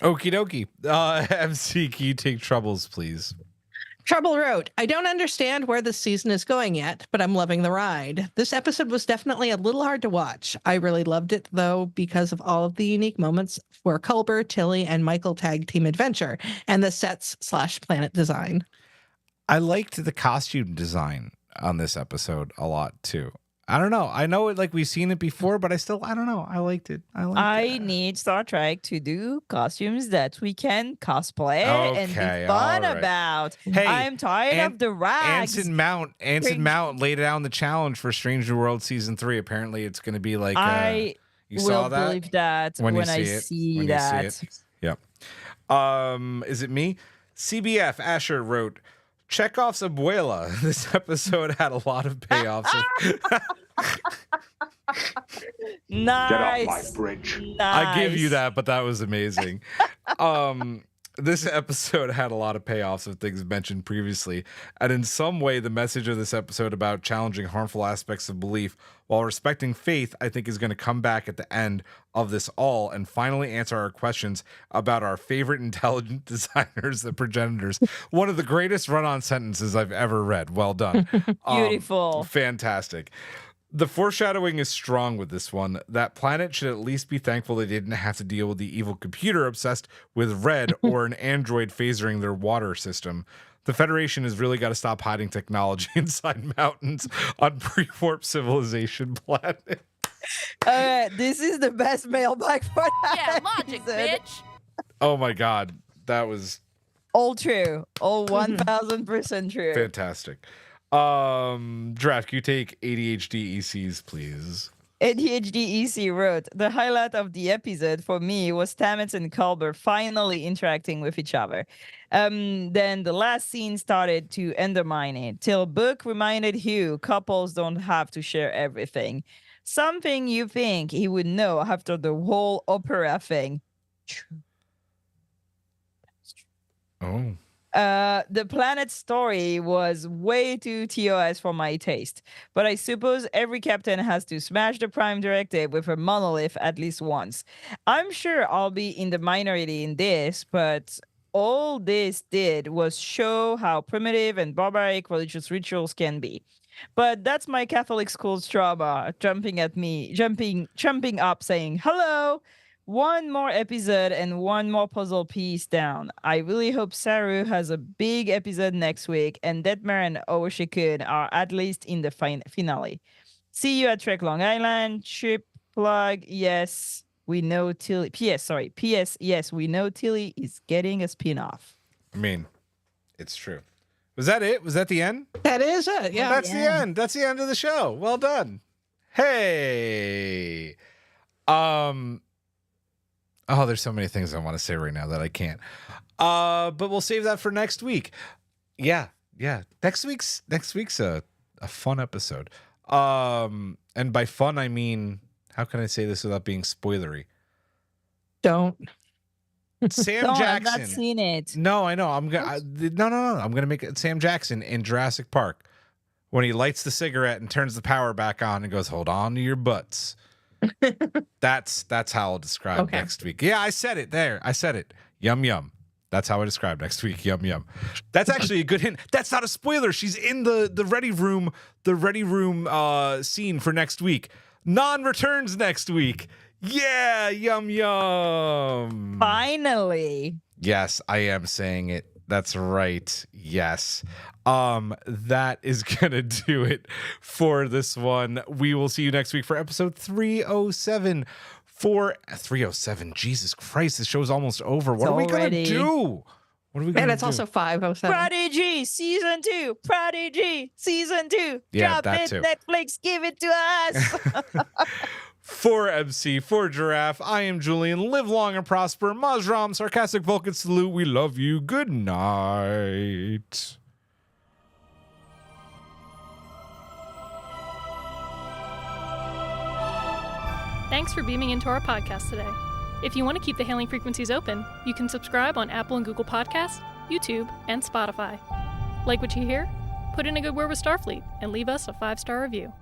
Okie dokie. MC, can you take Troubles, please? Trouble wrote, I don't understand where this season is going yet, but I'm loving the ride. This episode was definitely a little hard to watch. I really loved it, though, because of all of the unique moments where Culber, Tilly, and Michael tag team adventure and the sets/planet design. I liked the costume design on this episode a lot, too. I don't know. I know it like we've seen it before, but I don't know. I liked it. I need Star Trek to do costumes that we can cosplay and be fun about. Hey, I'm tired of the rags. Anson Mount laid down the challenge for Strange New World season 3. Apparently, it's going to be like you saw that? Believe that when I see that. Yep. Is it me? CBF Asher wrote, Chekhov's abuela. This episode had a lot of payoffs. Nice. Get off my bridge. I give you that, but that was amazing. This episode had a lot of payoffs of things mentioned previously, and in some way, the message of this episode about challenging harmful aspects of belief while respecting faith, I think, is going to come back at the end of this all and finally answer our questions about our favorite intelligent designers, the progenitors. One of the greatest run-on sentences I've ever read. Well done. Beautiful. Fantastic. The foreshadowing is strong with this one. That planet should at least be thankful they didn't have to deal with the evil computer obsessed with red or an android phasering their water system. The Federation has really got to stop hiding technology inside mountains on pre-warp civilization planet. This is the best mailbag for that. Yeah, logic, episode. bitch. Oh my God. That was All true. All 1000% true. fantastic. Draft, can you take ADHD ECs, please? ADHD EC wrote, the highlight of the episode for me was Stamets and Culber finally interacting with each other. Then the last scene started to undermine it, till Book reminded Hugh couples don't have to share everything. Something you think he would know after the whole opera thing. True. Oh. The planet story was way too TOS for my taste, but I suppose every captain has to smash the Prime Directive with a monolith at least once. I'm sure I'll be in the minority in this, but all this did was show how primitive and barbaric religious rituals can be. But that's my Catholic school's trauma jumping up saying, hello! One more episode and one more puzzle piece down. I really hope Saru has a big episode next week and Detmer and Owoshikun are at least in the finale. See you at Trek Long Island. Trip plug. Yes, we know Tilly. P.S. Yes, we know Tilly is getting a spin-off. I mean, it's true. Was that it? Was that the end? That is it. Yeah. That's the end. That's the end of the show. Well done. Hey. Oh, there's so many things I want to say right now that I can't. But we'll save that for next week. Yeah. Next week's a fun episode. And by fun I mean, how can I say this without being spoilery? Don't. Sam No, Jackson. I've not seen it. No, I know. I'm gonna make it Sam Jackson in Jurassic Park when he lights the cigarette and turns the power back on and goes, "Hold on to your butts." That's how I'll describe next week. Yeah, I said it there. I said it. Yum yum. That's how I describe next week. Yum yum. That's actually a good hint. That's not a spoiler. She's in the ready room. The ready room scene for next week. Non-returns next week. Yeah, yum yum. Finally. Yes, I am saying it. That's right. Yes. That is gonna do it for this one. We will see you next week for episode 307 For 307, Jesus Christ, the show's almost over. What It's are we going to already- do? What are we going And to it's do? also 5:07. Prodigy season 2. Prodigy season 2. Yeah, Drop that it, too. Netflix. Give it to us. For MC, for Giraffe, I am Julian. Live long and prosper. Majram, sarcastic Vulcan salute. We love you. Good night. Thanks for beaming into our podcast today. If you want to keep the hailing frequencies open, you can subscribe on Apple and Google Podcasts, YouTube, and Spotify. Like what you hear? Put in a good word with Starfleet and leave us a 5-star review.